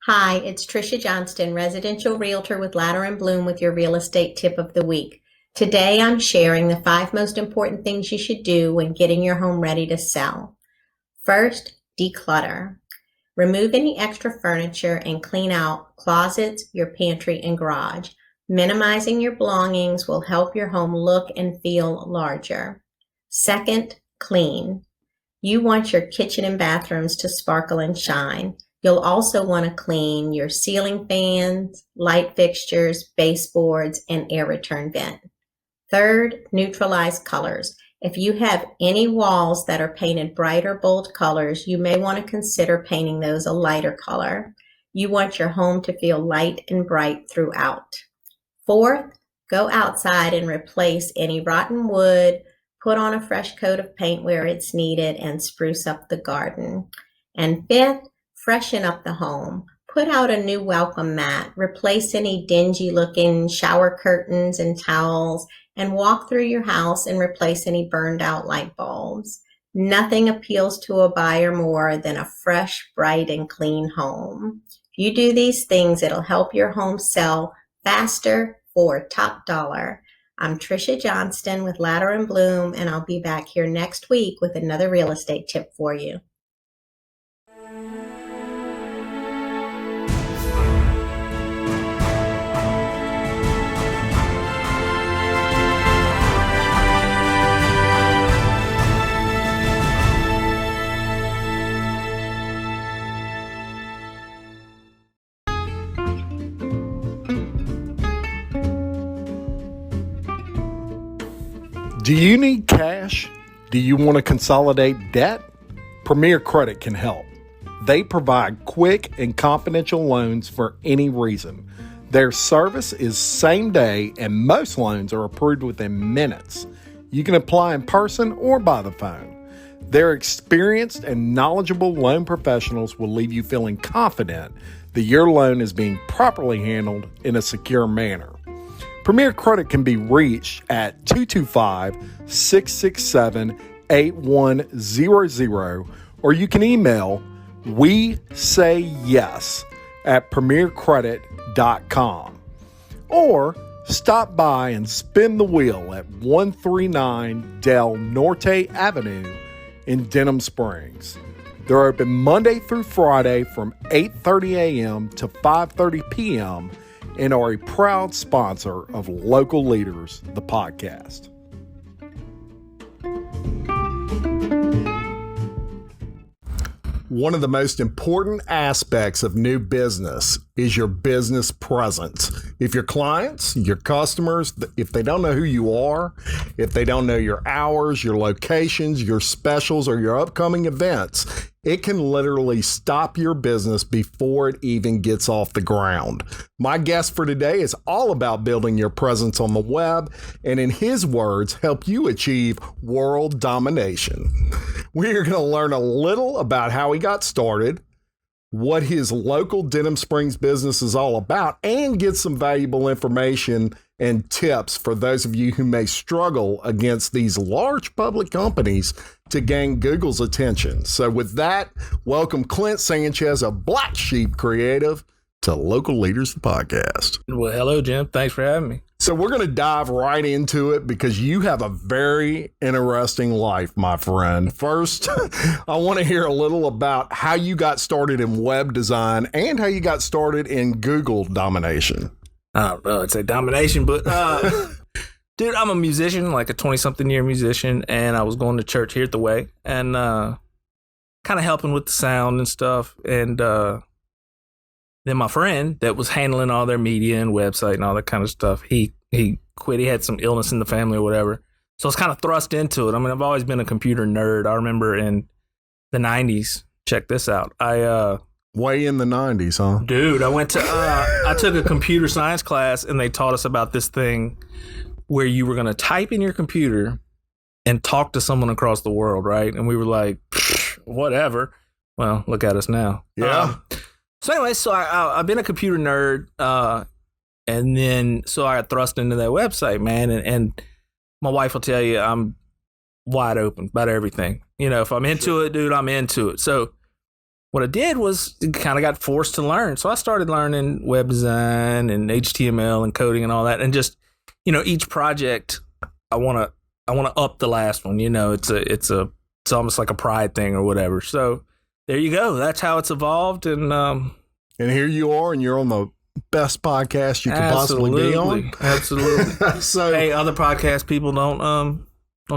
Hi, it's Trisha Johnston, residential realtor with Ladder & Bloom with your real estate tip of the week. Today I'm sharing the 5 most important things you should do when getting your home ready to sell. First, declutter. Remove any extra furniture and clean out closets, your pantry, and garage. Minimizing your belongings will help your home look and feel larger. Second, clean. You want your kitchen and bathrooms to sparkle and shine. You'll also want to clean your ceiling fans, light fixtures, baseboards, and air return vent. Third, neutralize colors. If you have any walls that are painted bright or bold colors, you may want to consider painting those a lighter color. You want your home to feel light and bright throughout. Fourth, go outside and replace any rotten wood, put on a fresh coat of paint where it's needed, and spruce up the garden. And fifth, freshen up the home. Put out a new welcome mat, replace any dingy looking shower curtains and towels, and walk through your house and replace any burned out light bulbs. Nothing appeals to a buyer more than a fresh, bright, and clean home. If you do these things, it'll help your home sell faster for top dollar. I'm Trisha Johnston with Ladder & Bloom, and I'll be back here next week with another real estate tip for you. Do you need cash? Do you want to consolidate debt? Premier Credit can help. They provide quick and confidential loans for any reason. Their service is same day, and most loans are approved within minutes. You can apply in person or by the phone. Their experienced and knowledgeable loan professionals will leave you feeling confident that your loan is being properly handled in a secure manner. Premier Credit can be reached at 225-667-8100, or you can email WeSayYes@premiercredit.com, or stop by and spin the wheel at 139 Del Norte Avenue in Denham Springs. They're open Monday through Friday from 8:30 a.m. to 5:30 p.m., and are a proud sponsor of Local Leaders, the podcast. One of the most important aspects of new business is your business presence. If your clients, your customers, if they don't know who you are, if they don't know your hours, your locations, your specials, or your upcoming events, it can literally stop your business before it even gets off the ground. My guest for today is all about building your presence on the web, and in his words, help you achieve world domination. We are going to learn a little about how he got started, what his local Denham Springs business is all about, and get some valuable information and tips for those of you who may struggle against these large public companies to gain Google's attention. So with that, welcome Clint Sanchez of BlakSheep Creative to Local Leaders, the podcast. Well, hello, Jim. Thanks for having me. So we're going to dive right into it because you have a very interesting life, my friend. First, I want to hear a little about how you got started in web design and how you got started in Google domination. I don't know, I'd say domination, but dude, I'm a musician, like a 20-something year musician, and I was going to church here at the Way and kind of helping with the sound and stuff. And then my friend that was handling all their media and website and all that kind of stuff, he quit. He had some illness in the family or whatever. So I was kind of thrust into it. I mean, I've always been a computer nerd. I remember in the 90s, check this out. Way in the 90s, huh? Dude, I went to, I took a computer science class and they taught us about this thing where you were going to type in your computer and talk to someone across the world, right? And we were like, whatever. Well, look at us now. Yeah. So anyway, so I've been a computer nerd, and then so I got thrust into that website, man, and my wife will tell you I'm wide open about everything. You know, if I'm into it, dude, I'm into it. So what I did was kind of got forced to learn. So I started learning web design and HTML and coding and all that. And just, each project, I want to up the last one. It's almost like a pride thing or whatever. So there you go. That's how it's evolved. And here you are, and you're on the best podcast you could possibly be on. Absolutely. So, hey, other podcast people don't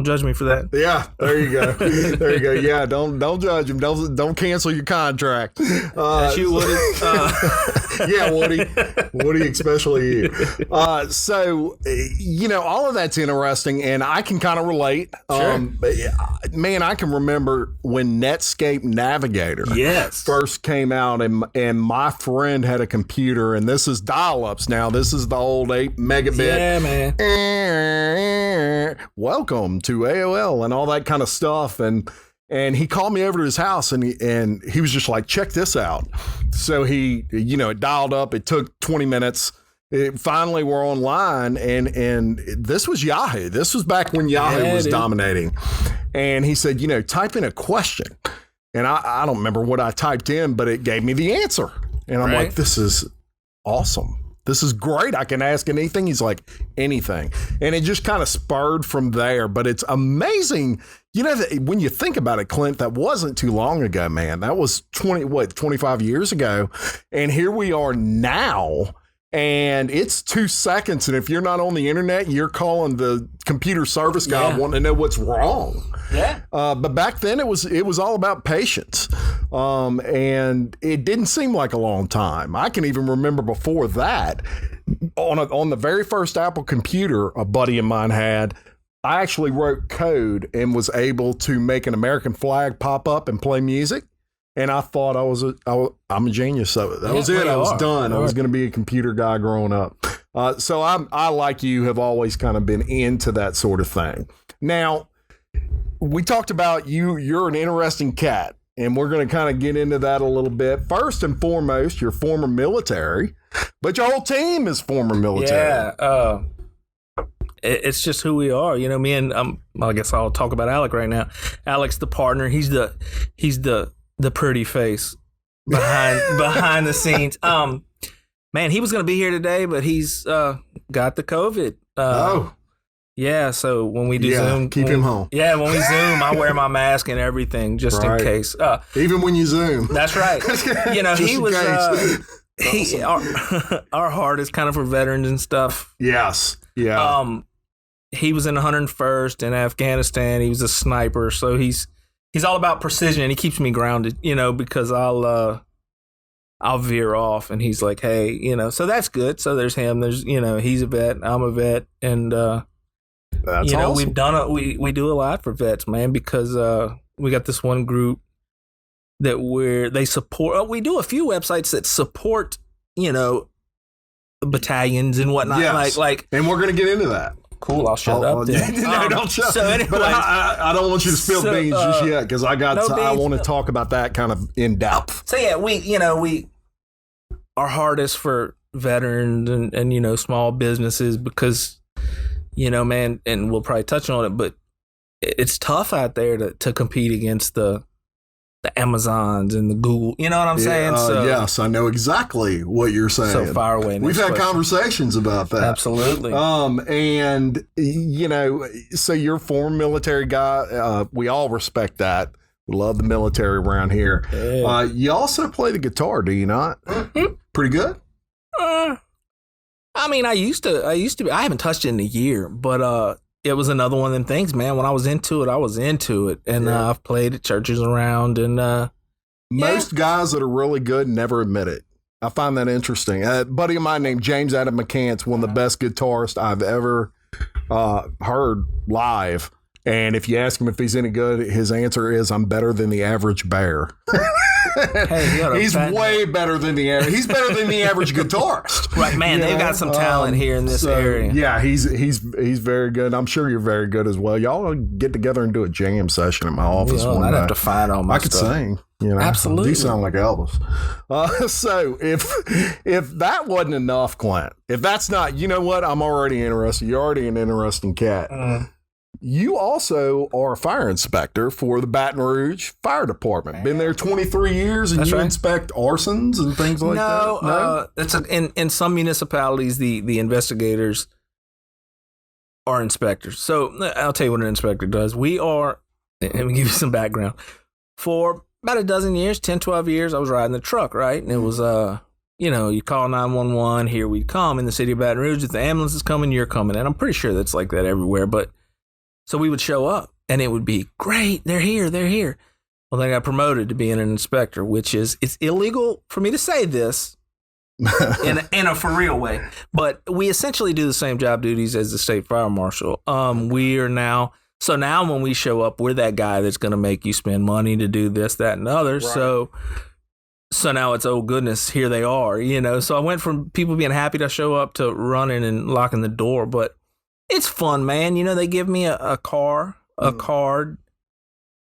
judge me for that. Yeah, there you go. There you go. Yeah, don't judge him. Don't cancel your contract. That's you, Woody. Yeah, Woody, especially you. So, all of that's interesting, and I can kind of relate. Sure. Man, I can remember when Netscape Navigator first came out, and my friend had a computer, and this is dial-ups now. This is the old 8 megabit. Yeah, man. Welcome to AOL and all that kind of stuff. And he called me over to his house, and he was just like, check this out. So he, it dialed up. It took 20 minutes. Finally, we're online, and this was Yahoo. This was back when Yahoo was dominating. And he said, type in a question. And I don't remember what I typed in, but it gave me the answer. And I'm like, this is awesome. This is great. I can ask anything. He's like, anything. And it just kind of spurred from there. But it's amazing. That when you think about it, Clint, that wasn't too long ago, man. That was 25 years ago. And here we are now. And it's 2 seconds. And if you're not on the internet, you're calling the computer service guy wanting to know what's wrong. Yeah. But back then it was all about patience. And it didn't seem like a long time. I can even remember before that, on the very first Apple computer a buddy of mine had, I actually wrote code and was able to make an American flag pop up and play music. And I thought I'm a genius. So that was it. I was done. I was going to be a computer guy growing up. So I, like you, have always kind of been into that sort of thing. Now, we talked about you're an interesting cat, and we're going to kind of get into that a little bit. First and foremost, you're former military, but your whole team is former military. Yeah. It's just who we are. Me and I guess I'll talk about Alec right now. Alec's the partner. He's the pretty face behind the scenes. Man, he was going to be here today, but he's got the COVID. Yeah, so when we do Zoom, keep him home. Yeah, when we Zoom, I wear my mask and everything just in case. Even when you Zoom. That's right. He was our heart is kind of for veterans and stuff. Yes. Yeah. He was in 101st in Afghanistan. He was a sniper, so he's all about precision, and he keeps me grounded, because I'll veer off, and he's like, hey, so that's good. So there's him. There's, he's a vet. I'm a vet, and that's awesome. We've done we do a lot for vets, man, because we got this one group that they support. We do a few websites that support, battalions and whatnot. Yes. Like, and we're gonna get into that. Cool, I'll shut up then. No, don't shut up. So anyway, but I don't want you to spill beans just yet, because I want to talk about that kind of in depth. So yeah, we our heart is for veterans and small businesses, because man, and we'll probably touch on it, but it's tough out there to compete against the Amazons and the Google. You know what I'm saying? Yes, I know exactly what you're saying. So far away. We've had conversations about that. Absolutely. And so you're a former military guy. We all respect that. We love the military around here. Yeah. You also play the guitar, do you not? Mm-hmm. Pretty good. I mean, I used to. I haven't touched it in a year, but it was another one of them things, man. When I was into it, and I've played at churches around, and most guys that are really good never admit it. I find that interesting. A buddy of mine named James Adam McCants, one of the best guitarists I've ever heard live. And if you ask him if he's any good, his answer is, I'm better than the average bear. Hey, he's way better than the average. He's better than the average guitarist. Right, man. They've got some talent here in this area. Yeah, he's very good. I'm sure you're very good as well. Y'all get together and do a jam session at my office one I'd day. have to find all my stuff. I could sing. Absolutely. You sound like Elvis. So if that wasn't enough, Clint, if that's not, you know what? I'm already interested. You're already an interesting cat. you also are a fire inspector for the Baton Rouge Fire Department. Been there 23 years, and That's you right. inspect arsons and things like that? No, it's in some municipalities, the investigators are inspectors. So I'll tell you what an inspector does. Let me give you some background. For about a dozen years, 10, 12 years, I was riding the truck, right? And it was, you call 911, here we come in the city of Baton Rouge. If the ambulance is coming, you're coming. And I'm pretty sure that's like that everywhere. But so we would show up and it would be, great, they're here. Well, then I got promoted to being an inspector, which is, it's illegal for me to say this in a for real way. But we essentially do the same job duties as the state fire marshal. We are now... So now when we show up, we're that guy that's going to make you spend money to do this, that, and the other. Right. So now it's, oh, goodness, here they are, So I went from people being happy to show up to running and locking the door. But it's fun, man. They give me a card, and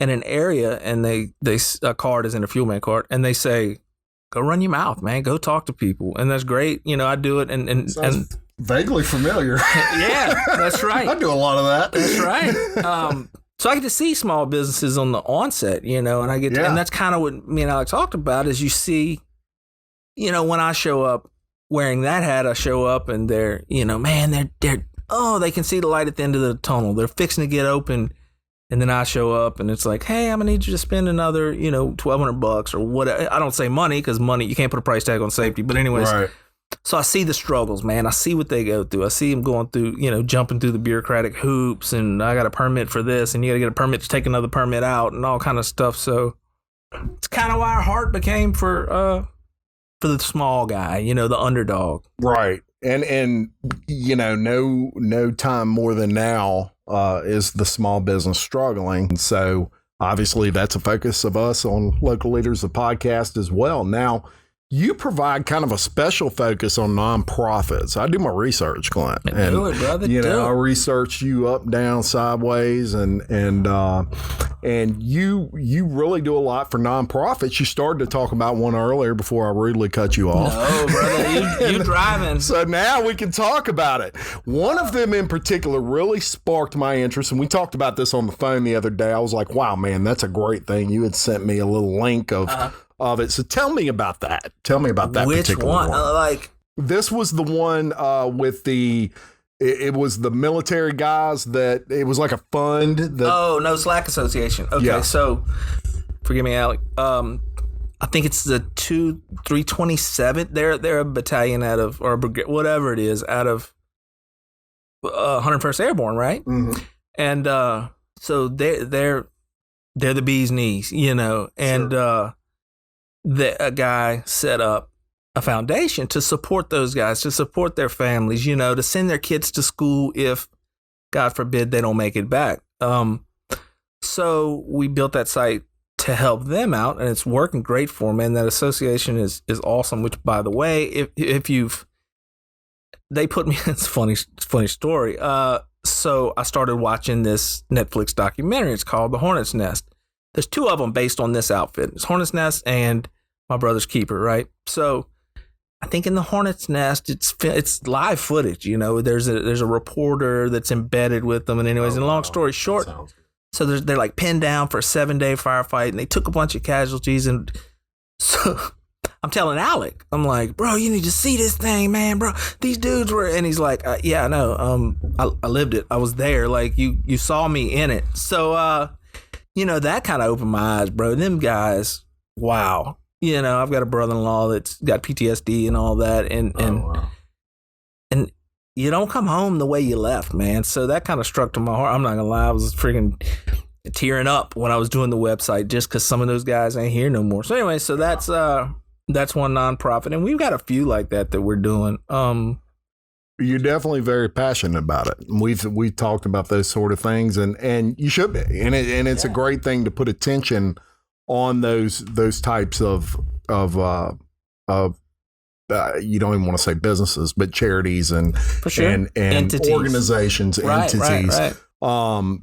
an area, and a card is in a fuel man card, and they say, go run your mouth, man. Go talk to people. And that's great. I do it. And vaguely familiar. Yeah, that's right. I do a lot of that. That's right. So I get to see small businesses on the onset, and I get to, and that's kind of what me and Alex talked about is you see, when I show up wearing that hat, I show up and they're, man, they're they can see the light at the end of the tunnel. They're fixing to get open. And then I show up and it's like, hey, I'm going to need you to spend another, $1,200 or whatever. I don't say money because money, you can't put a price tag on safety. But anyways. Right. So I see the struggles, man. I see what they go through. I see them going through, jumping through the bureaucratic hoops, and I got a permit for this, and you got to get a permit to take another permit out, and all kind of stuff. So it's kind of why our heart became for the small guy, the underdog. Right, and no time more than now is the small business struggling. So obviously that's a focus of us on Local Leaders, the podcast as well. Now, you provide kind of a special focus on nonprofits. I do my research, Clint. And do it, brother. I research you up, down, sideways, and you really do a lot for nonprofits. You started to talk about one earlier before I rudely cut you off. No, brother, you driving. So now we can talk about it. One of them in particular really sparked my interest, and we talked about this on the phone the other day. I was like, wow, man, that's a great thing. You had sent me a little link of it. So tell me about that. Tell me about that. Which particular one? This was the one with it was the military guys that it was like a fund. No, Slack Association. Okay, yeah. So forgive me, Alec. I think it's the 327th. They're a battalion or a brigade, whatever it is, out of 101st Airborne, right? Mm-hmm. And so they're the bee's knees, and sure. A guy set up a foundation to support those guys, to support their families, to send their kids to school if, God forbid, they don't make it back. So we built that site to help them out, and it's working great for them. And that association is awesome. Which, by the way, they put me. It's a funny story. So I started watching this Netflix documentary. It's called The Hornet's Nest. There's two of them based on this outfit. It's Hornet's Nest and My Brother's Keeper, right? So I think in the Hornet's Nest, it's live footage. There's a reporter that's embedded with them. And anyways, and long story short, so they're like pinned down for a 7-day firefight, and they took a bunch of casualties. And so I'm telling Alec, I'm like, bro, you need to see this thing, man, bro. These dudes were, and he's like, yeah, I know. I lived it. I was there. Like you saw me in it. So, that kind of opened my eyes, bro. Them guys, wow. I've got a brother-in-law that's got PTSD and all that. And you don't come home the way you left, man. So that kind of struck to my heart. I'm not going to lie. I was freaking tearing up when I was doing the website just because some of those guys ain't here no more. So anyway, so that's one nonprofit. And we've got a few like that we're doing. You're definitely very passionate about it. We've talked about those sort of things, and you should be. And it's a great thing to put attention on those types of you don't even want to say businesses, but charities and for sure. and entities. Organizations, entities. Right.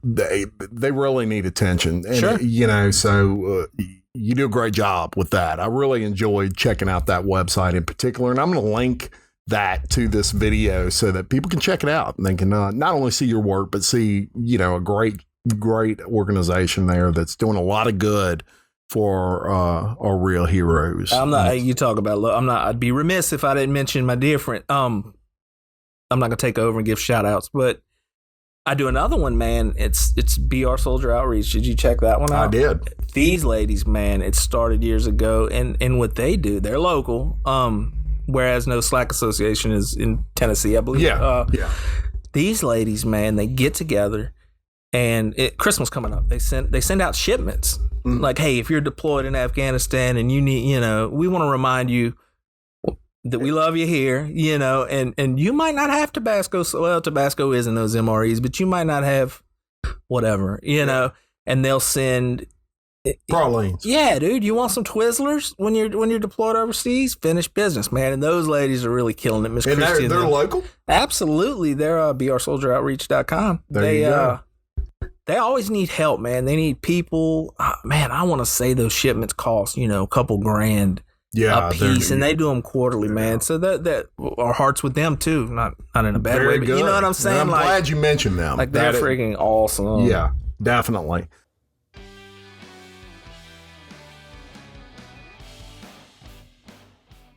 They really need attention. And, sure. So you do a great job with that. I really enjoyed checking out that website in particular, and I'm going to link that to this video so that people can check it out and they can not only see your work, but see, a great organization there that's doing a lot of good for our real heroes. You talk about, I'd be remiss if I didn't mention my dear friend. I'm not going to take over and give shout outs, but I do another one, man. It's BR Soldier Outreach. Did you check that one out? I did. These ladies, man, it started years ago, and what they do, they're local. Whereas No Slack Association is in Tennessee, I believe. Yeah. These ladies, man, they get together, and Christmas coming up, they send out shipments. Mm-hmm. Like, hey, if you're deployed in Afghanistan and you need, we want to remind you that we love you here, and you might not have Tabasco. Well, Tabasco is in those MREs, but you might not have whatever, and they'll send pralines. Yeah, dude, you want some Twizzlers when you're deployed overseas? Finish business, man. And those ladies are really killing it, Miss Christie. And they're local? Absolutely. They're brsoldieroutreach.com. They always need help, man. They need people. Man, I want to say those shipments cost, a couple grand a piece, and they do them quarterly, man. So that our hearts with them too, not in a bad way, but you know what I'm saying? And I'm glad you mentioned them. Like, they're freaking awesome. Yeah, definitely.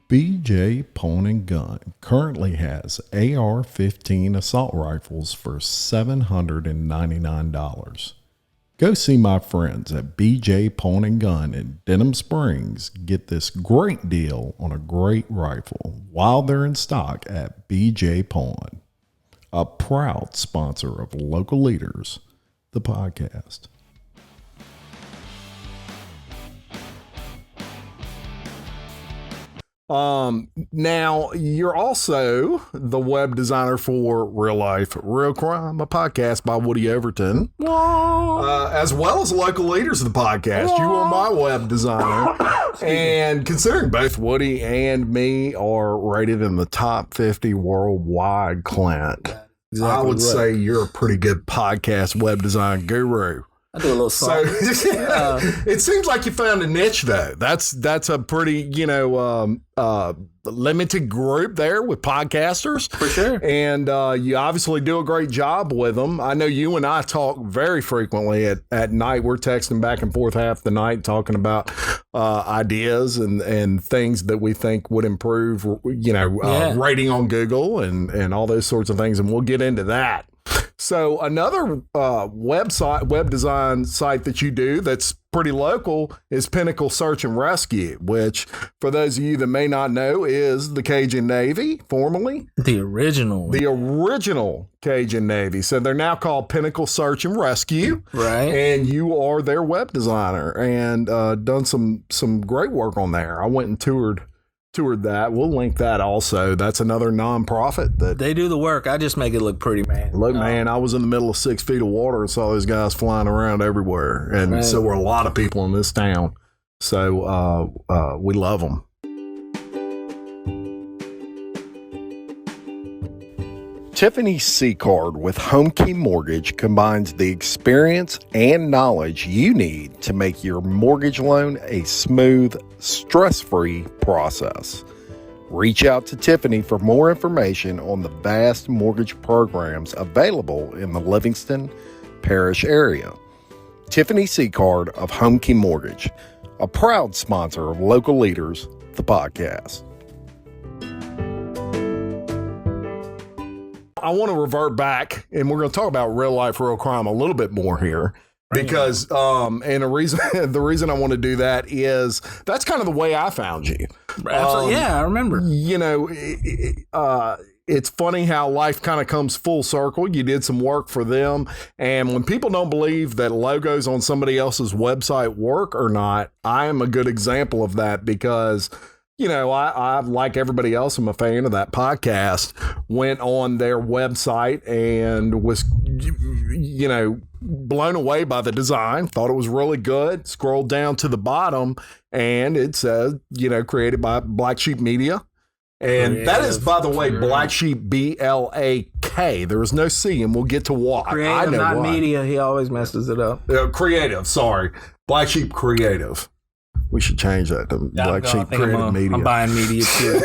BJ Pawn and Gun currently has AR-15 assault rifles for $799. Go see my friends at BJ Pawn and Gun in Denham Springs. Get this great deal on a great rifle while they're in stock at BJ Pawn, a proud sponsor of Local Leaders, the podcast. Now you're also the web designer for Real Life, Real Crime, a podcast by Woody Overton, as well as Local Leaders of the podcast. You are my web designer, and considering both Woody and me are rated in the top 50 worldwide, Clint, I would say you're a pretty good podcast web design guru. I do a little song. So it seems like you found a niche, though. That's a pretty, limited group there with podcasters. For sure. And you obviously do a great job with them. I know you and I talk very frequently at night. We're texting back and forth half the night talking about ideas and things that we think would improve, rating on Google and all those sorts of things. And we'll get into that. So another web design site that you do that's pretty local is Pinnacle Search and Rescue, which, for those of you that may not know, is the Cajun Navy, formerly. The original Cajun Navy. So they're now called Pinnacle Search and Rescue. Right. And you are their web designer and done some great work on there. I went and toured that. We'll link that also. That's another nonprofit that they do the work. I just make it look pretty, man. Look, man, I was in the middle of 6 feet of water and saw those guys flying around everywhere. And so were a lot of people in this town. So we love them. Tiffany C-Card with HomeKey Mortgage combines the experience and knowledge you need to make your mortgage loan a smooth, stress-free process. Reach out to Tiffany for more information on the vast mortgage programs available in the Livingston Parish area. Tiffany C-Card of HomeKey Mortgage, a proud sponsor of Local Leaders, the podcast. I want to revert back, and we're going to talk about real life, real crime a little bit more here, because and the reason I want to do that is that's kind of the way I found you. Absolutely, I remember. It's funny how life kind of comes full circle. You did some work for them, and when people don't believe that logos on somebody else's website work or not, I am a good example of that because. I, like everybody else, I'm a fan of that podcast, went on their website and was, blown away by the design, thought it was really good, scrolled down to the bottom, and it said, created by BlakSheep Media. And that is, by the way, BlakSheep, B-L-A-K. There is no C, and we'll get to why. Creative, I know not why. Media. He always messes it up. Creative, sorry. BlakSheep Creative. We should change that to BlakSheep Creative Media. I'm buying media too.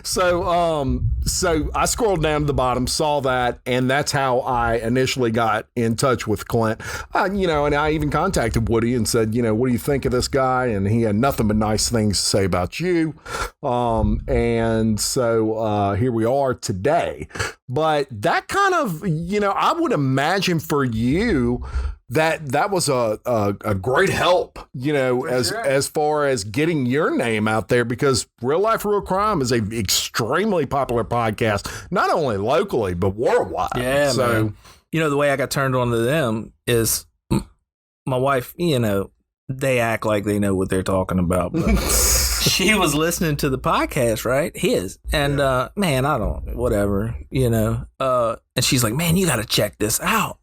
So I scrolled down to the bottom, saw that, and that's how I initially got in touch with Clint. And I even contacted Woody and said, what do you think of this guy? And he had nothing but nice things to say about you. And so here we are today. But that kind of, I would imagine for you that was a great help, as far as getting your name out there, because Real Life, Real Crime is an extremely popular podcast, not only locally, but worldwide. Yeah, so, man. The way I got turned on to them is my wife, they act like they know what they're talking about. But she was listening to the podcast, right? His. And, man, I don't, whatever, and she's like, man, you got to check this out.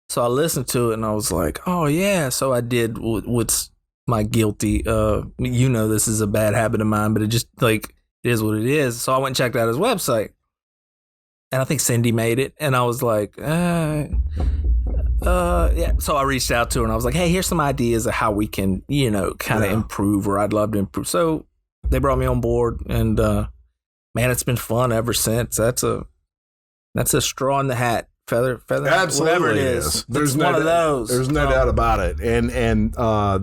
So I listened to it and I was like, oh, yeah. So I did what's my guilty, this is a bad habit of mine, but it just it is what it is. So I went and checked out his website. And I think Cindy made it. And I was like, yeah. So I reached out to her and I was like, hey, here's some ideas of how we can, kind of improve, or I'd love to improve. So they brought me on board, and man, it's been fun ever since. That's a straw in the hat. Feather, absolutely, whatever it is. There's one of those. There's no doubt about it, and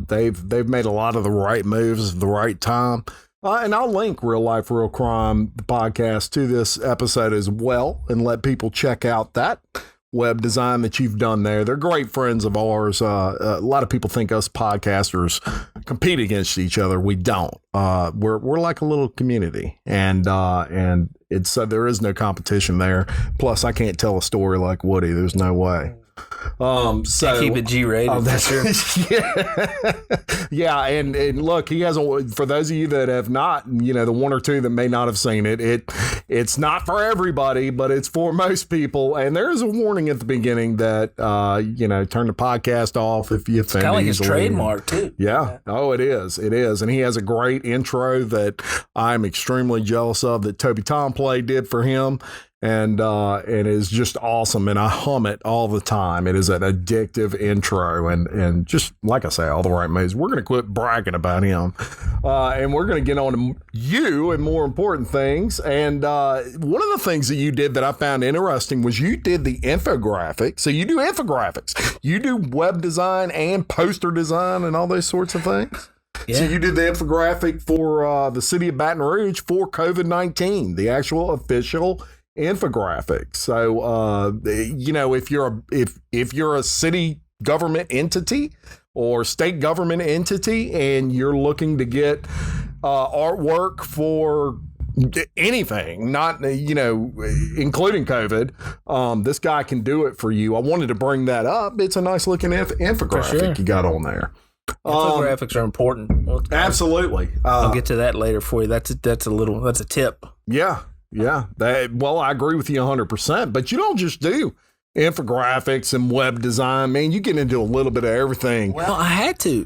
they've made a lot of the right moves at the right time. And I'll link Real Life, Real Crime, the podcast, to this episode as well, and let people check out that web design that you've done there. They're great friends of ours. A lot of people think us podcasters compete against each other. We don't. We're like a little community, and it's there is no competition there. Plus, I can't tell a story like Woody. There's no way. So keep it G-rated. That's sure. Yeah. And look, he hasn't. For those of you that have not, the one or two that may not have seen it, it's not for everybody, but it's for most people. And there is a warning at the beginning that turn the podcast off if you offend. Kind of like his trademark too. Yeah. Oh, it is. It is. And he has a great intro that I'm extremely jealous of that Toby Tomplay did for him. And is just awesome, and I hum it all the time. It is an addictive intro, and just like I say, all the right moves. We're going to quit bragging about him, and we're going to get on to you and more important things. And one of the things that you did that I found interesting was you did the infographics. So you do infographics, you do web design and poster design and all those sorts of things. Yeah. So you did the infographic for the city of Baton Rouge for COVID-19, the actual official infographic. So if you're a city government entity or state government entity and you're looking to get artwork for anything, not including COVID, this guy can do it for you. I wanted to bring that up. It's a nice looking infographic you got on there. Infographics are important. Absolutely. I'll get to that later for you. That's a tip. Yeah. Yeah. I agree with you 100%, but you don't just do infographics and web design, man. You get into a little bit of everything. Well, I had to,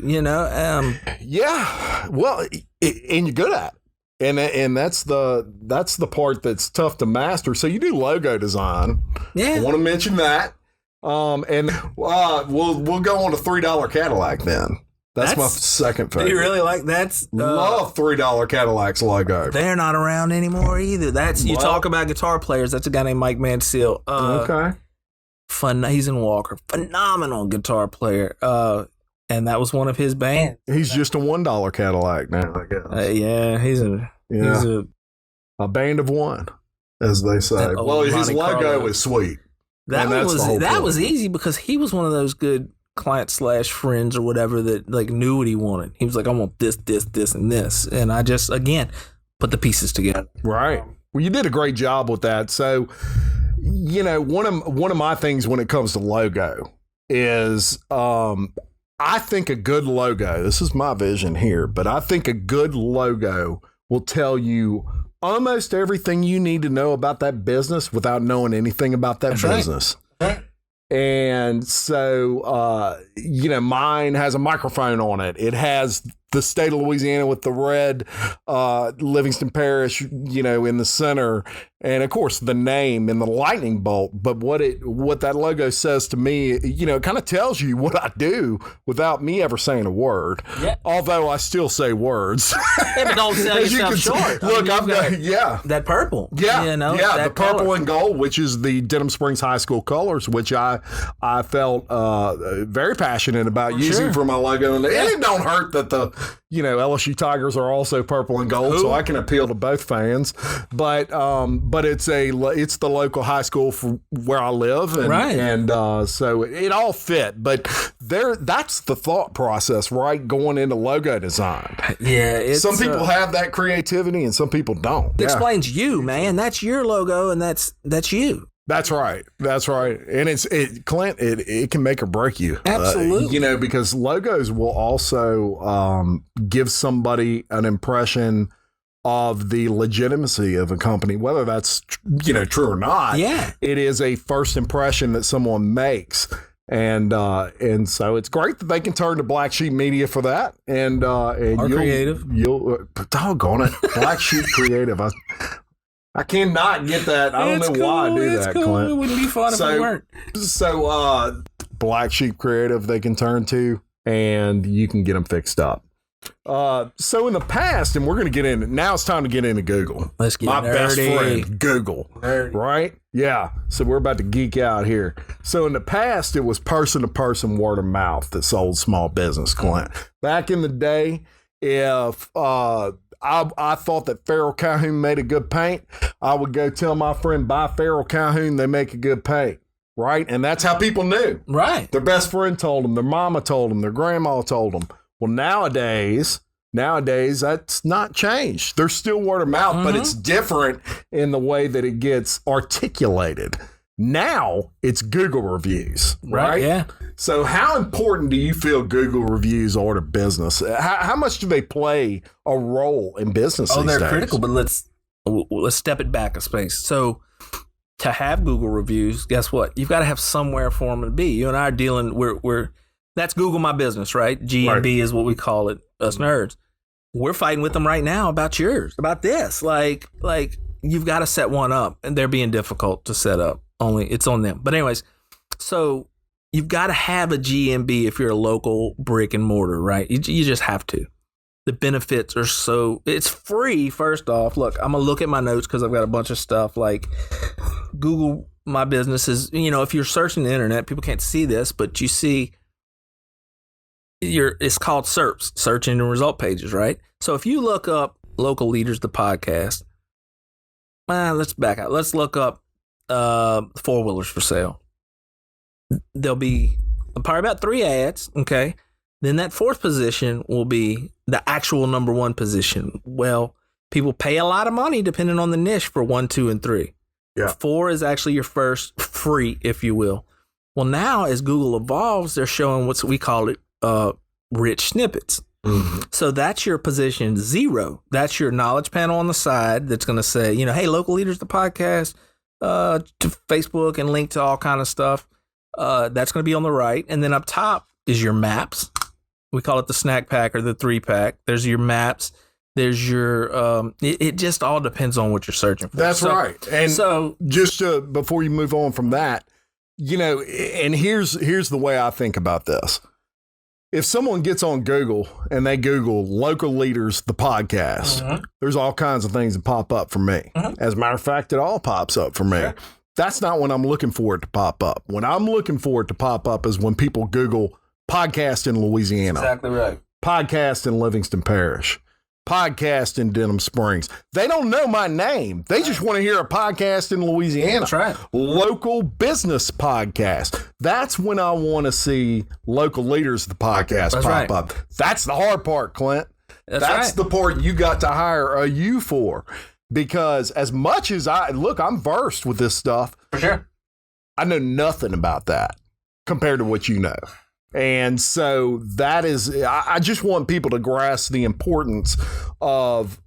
Yeah. Well, and you're good at it. And that's the part that's tough to master. So you do logo design. Yeah. I want to mention that. And we'll go on to $3 Cadillac then. That's my second favorite. Do you really like that's love $3 Cadillac's logo. They're not around anymore either. You talk about guitar players. That's a guy named Mike Mansell. Okay. He's in Walker. Phenomenal guitar player. And that was one of his bands. He's just a $1 Cadillac now, I guess. Yeah, he's a band of one, as they say. His logo is sweet. That was easy because he was one of those good client / friends or whatever that knew what he wanted. He was like, I want this, and this. And I just, again, put the pieces together. Right. Well, you did a great job with that. So, one of my things when it comes to logo is, I think a good logo, this is my vision here, but I think a good logo will tell you almost everything you need to know about that business without knowing anything about that business. Right. And so, mine has a microphone on it. It has the state of Louisiana with the red Livingston Parish, in the center, and of course the name and the lightning bolt. But what that logo says to me, it kind of tells you what I do without me ever saying a word. Yeah. Although I still say words. Yeah, but don't sell yourself short. Look, that purple. Yeah, the purple and gold, which is the Denham Springs High School colors, which I felt very passionate about using for my logo, and it don't hurt that the LSU Tigers are also purple and gold, so I can appeal to both fans. But it's the local high school for where I live, and so it all fit. But that's the thought process, right? Going into logo design. Yeah, some people have that creativity, and some people don't. It explains you, man. That's your logo, and that's you. That's right. And Clint, it can make or break you. Absolutely. Because logos will also give somebody an impression of the legitimacy of a company, whether that's, true or not. Yeah. It is a first impression that someone makes. And so it's great that they can turn to Black Sheep Media for that. And creative. Doggone it. Black Sheep Creative. I cannot get that. I don't know why I do that, Clint. It wouldn't be fun if it weren't. So, Black Sheep Creative they can turn to, and you can get them fixed up. So in the past, and we're going to get in, now it's time to get into Google. Let's get my nerdy. Best friend, Google. Nerdy. Right? Yeah. So we're about to geek out here. So in the past, it was person-to-person, word of mouth that sold small business, Clint. Back in the day, if I thought that Farrell Calhoun made a good paint, I would go tell my friend, buy Farrell Calhoun, they make a good paint. Right? And that's how people knew. Right. Their best friend told them, their mama told them, their grandma told them. Well, nowadays, that's not changed. There's still word of mouth, but it's different in the way that it gets articulated. Now it's Google reviews, right? Yeah. So how important do you feel Google reviews are to business? How much do they play a role in business these they're days? critical, but let's step it back a space. So to have Google reviews, guess what? You've got to have somewhere for them to be. You and I are dealing, that's Google My Business, right? G&B is what we call it, us nerds. We're fighting with them right now about yours, about this. Like you've got to set one up, and they're being difficult to set up. Only it's on them. But anyways, so you've got to have a G&B if you're a local brick and mortar, right? You just have to. The benefits are it's free, first off. Look, I'm going to look at my notes because I've got a bunch of stuff like Google My Business is, if you're searching the internet, people can't see this, but you see it's called SERPs, search engine result pages, right? So if you look up Local Leaders, the podcast, let's back out. Let's look up 4-wheelers for sale. There'll be probably about 3 ads, okay? Then that 4th position will be the actual number 1 position. Well, people pay a lot of money depending on the niche for 1, 2, and 3. Yeah. 4 is actually your first free, if you will. Well, now as Google evolves, they're showing what we call it rich snippets. Mm-hmm. So that's your position 0. That's your knowledge panel on the side that's going to say, hey, Local Leaders, the podcast, to Facebook and link to all kind of stuff. That's going to be on the right. And then up top is your maps. We call it the snack pack or the 3-pack. There's your maps. There's your, it just all depends on what you're searching for. That's right. And so just before you move on from that, and here's the way I think about this. If someone gets on Google and they Google Local Leaders, the podcast, there's all kinds of things that pop up for me. As a matter of fact, it all pops up for me. Sure. That's not when I'm looking for it to pop up. When I'm looking for it to pop up is when people Google podcast in Louisiana. Exactly right. Podcast in Livingston Parish. Podcast in Denham Springs. They don't know my name. They just want to hear a podcast in Louisiana. That's right. Local business podcast. That's when I want to see Local Leaders, the podcast pop up. That's the hard part, Clint. That's the part you got to hire a you for. Because as much as I'm versed with this stuff. For sure. I know nothing about that compared to what you know. And so that is, I just want people to grasp the importance of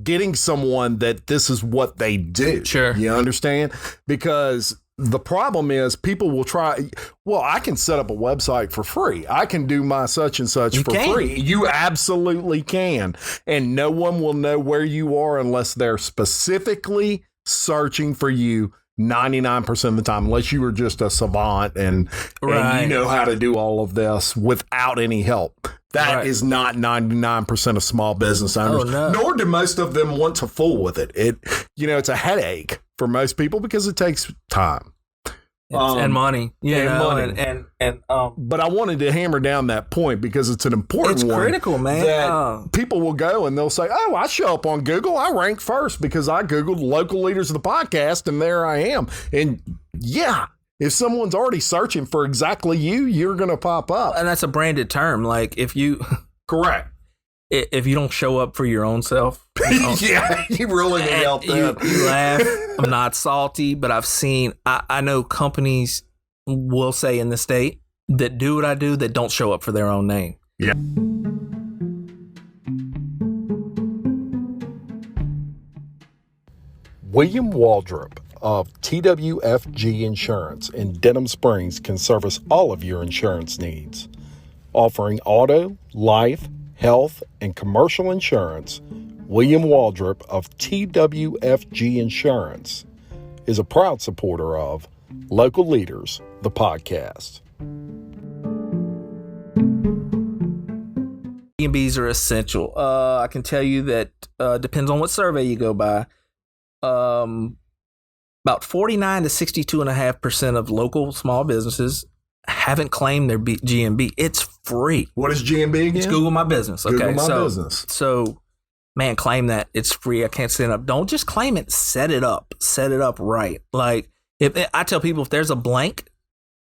getting someone that this is what they do. Sure. You understand? Because the problem is people will try, well, I can set up a website for free. I can do my such and such for free. You absolutely can. And no one will know where you are unless they're specifically searching for you 99% of the time, unless you are just a savant and you know how to do all of this without any help. That is not 99% of small business owners, nor do most of them want to fool with it. It's a headache for most people because it takes time. And money. But I wanted to hammer down that point because it's an important one. It's critical, man. That people will go and they'll say, oh, I show up on Google. I rank first because I Googled local leaders of the podcast and there I am. And if someone's already searching for exactly you, you're going to pop up. And that's a branded term. Like if you... Correct. If you don't show up for your own self. You really need help then. You laugh. I'm not salty, but I've seen, I know companies will say in the state that do what I do that don't show up for their own name. Yeah. William Waldrop of TWFG Insurance in Denham Springs can service all of your insurance needs. Offering auto, life, health, and commercial insurance, William Waldrop of TWFG Insurance is a proud supporter of Local Leaders, the podcast. B&Bs are essential. I can tell you that depends on what survey you go by. About 49 to 62.5% of local small businesses haven't claimed their GMB. It's free. What is GMB again? It's Google My Business. Okay, Google My Business. So, man, claim that. It's free. I can't stand up. Don't just claim it. Set it up. Set it up right. Like, if I tell people if there's a blank,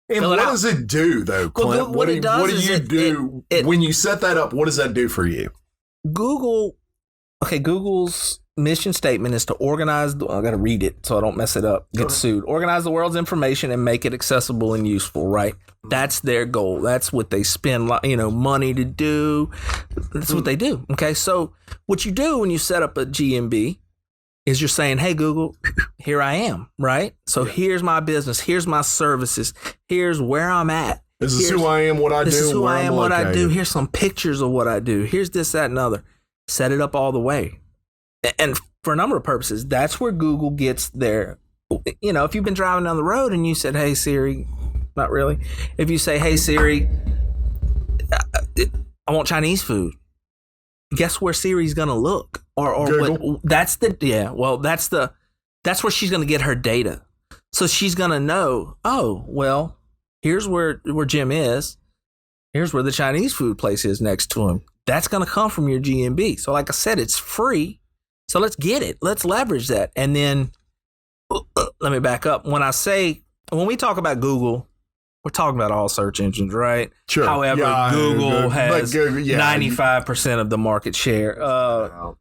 and what does it do, though, Clint? Well, what do you do when you set that up? What does that do for you? Google's mission statement is to organize, I got to read it so I don't mess it up, get sued. Organize the world's information and make it accessible and useful, right? That's their goal. That's what they spend, money to do. That's what they do. Okay. So what you do when you set up a GMB is you're saying, hey, Google, here I am, right? So here's my business. Here's my services. Here's where I'm at. This is who I am, what I do. This is who I am, what I do. Here's some pictures of what I do. Here's this, that, and other. Set it up all the way. And for a number of purposes, that's where Google gets their, if you've been driving down the road and you said, hey, Siri, not really. If you say, hey, Siri, I want Chinese food. Guess where Siri's going to look? Or that's where she's going to get her data. So she's going to know, oh, well, here's where Jim is. Here's where the Chinese food place is next to him. That's going to come from your GMB. So like I said, it's free. So let's get it. Let's leverage that. And then let me back up. When we talk about Google, we're talking about all search engines, right? Sure. However, Google has 95% of the market share.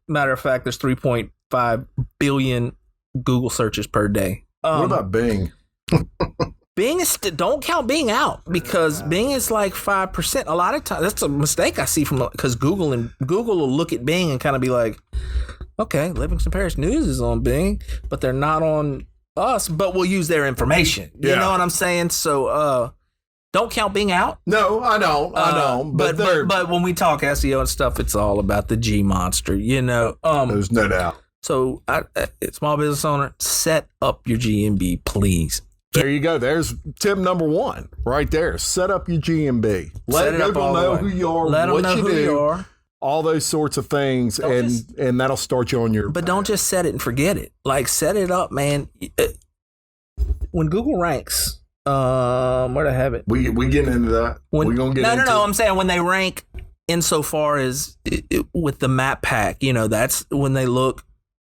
Matter of fact, there's 3.5 billion Google searches per day. What about Bing? Bing is don't count Bing out because Bing is like 5%. A lot of times that's a mistake I see because Google will look at Bing and kind of be like, okay, Livingston Parish News is on Bing, but they're not on us, but we'll use their information. You know what I'm saying? So don't count Bing out. No, I know. But when we talk SEO and stuff, it's all about the G monster, There's no doubt. So small business owner, set up your GMB, please. There you go. There's tip number 1 right there. Set up your GMB. Let Google know who you are, what you do, all those sorts of things, and that'll start you on your. But don't just set it and forget it. Like set it up, man. When Google ranks, where'd I have it? We getting into that? We're gonna get into No. I'm saying when they rank insofar as with the map pack, that's when they look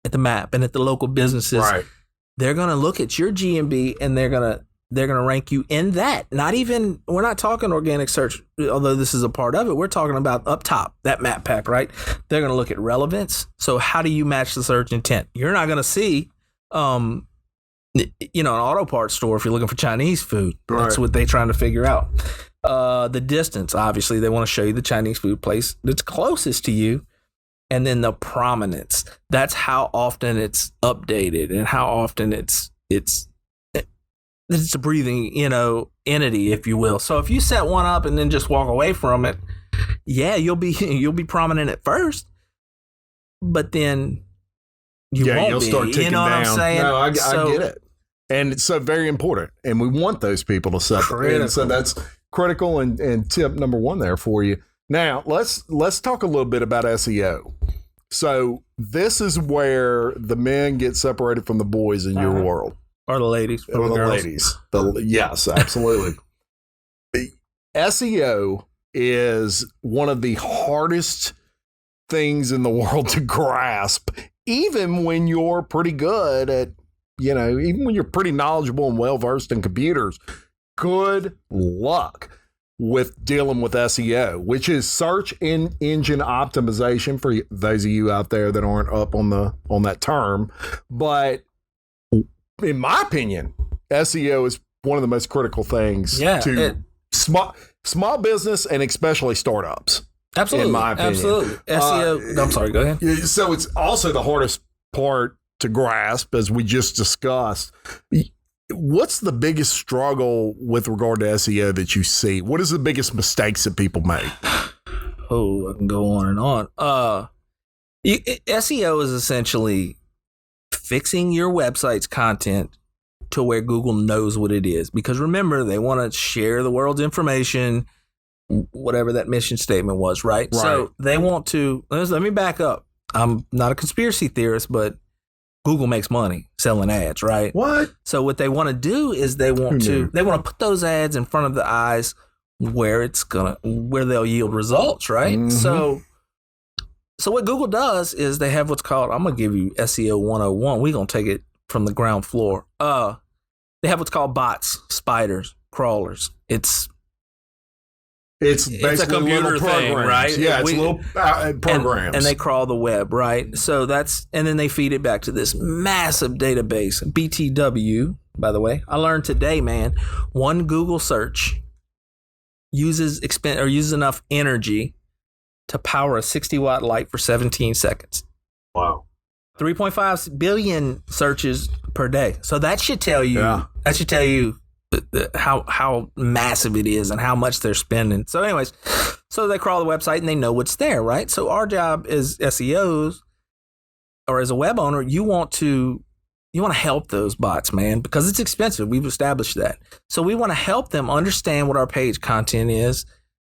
at the map and at the local businesses. Right. They're going to look at your GMB and they're going to rank you in that. We're not talking organic search, although this is a part of it. We're talking about up top, that map pack, right? They're going to look at relevance. So how do you match the search intent? You're not going to see, an auto parts store if you're looking for Chinese food. Right. That's what they're trying to figure out. The distance, obviously, they want to show you the Chinese food place that's closest to you. And then the prominence. That's how often it's updated and how often it's it's a breathing, entity, if you will. So if you set one up and then just walk away from it, yeah, you'll be prominent at first, but then you'll start ticking down. What I'm saying? No, I get it. And it's so very important. And we want those people to separate. And so that's critical and tip number one there for you. Now, let's talk a little bit about SEO. So this is where the men get separated from the boys in your world. Or the ladies. Or the ladies. Yes, absolutely. SEO is one of the hardest things in the world to grasp, even when you're pretty good at, even when you're pretty knowledgeable and well-versed in computers. Good luck with dealing with SEO, which is search engine optimization, for those of you out there that aren't up on that term. But in my opinion, SEO is one of the most critical things to small business and especially startups. Absolutely. In my opinion. Absolutely. SEO. I'm sorry, go ahead. So it's also the hardest part to grasp, as we just discussed. What's the biggest struggle with regard to SEO that you see? What is the biggest mistakes that people make? Oh, I can go on and on. SEO is essentially fixing your website's content to where Google knows what it is. Because remember, they want to share the world's information, whatever that mission statement was, right? So they want to, let me back up. I'm not a conspiracy theorist, but Google makes money selling ads, right? What? So what they want to do is they want to put those ads in front of the eyes where they'll yield results, right? Mm-hmm. So what Google does is they have what's called, I'm going to give you SEO 101. We're going to take it from the ground floor. They have what's called bots, spiders, crawlers. It's basically a computer thing, right? Yeah, it's little programs. And they crawl the web, right? So and then they feed it back to this massive database, BTW, by the way. I learned today, man, one Google search uses enough energy to power a 60-watt light for 17 seconds. Wow. 3.5 billion searches per day. So that should tell you, how massive it is and how much they're spending. So anyways, so they crawl the website and they know what's there, right? So our job as SEOs or as a web owner, you want to help those bots, man, because it's expensive. We've established that. So we want to help them understand what our page content is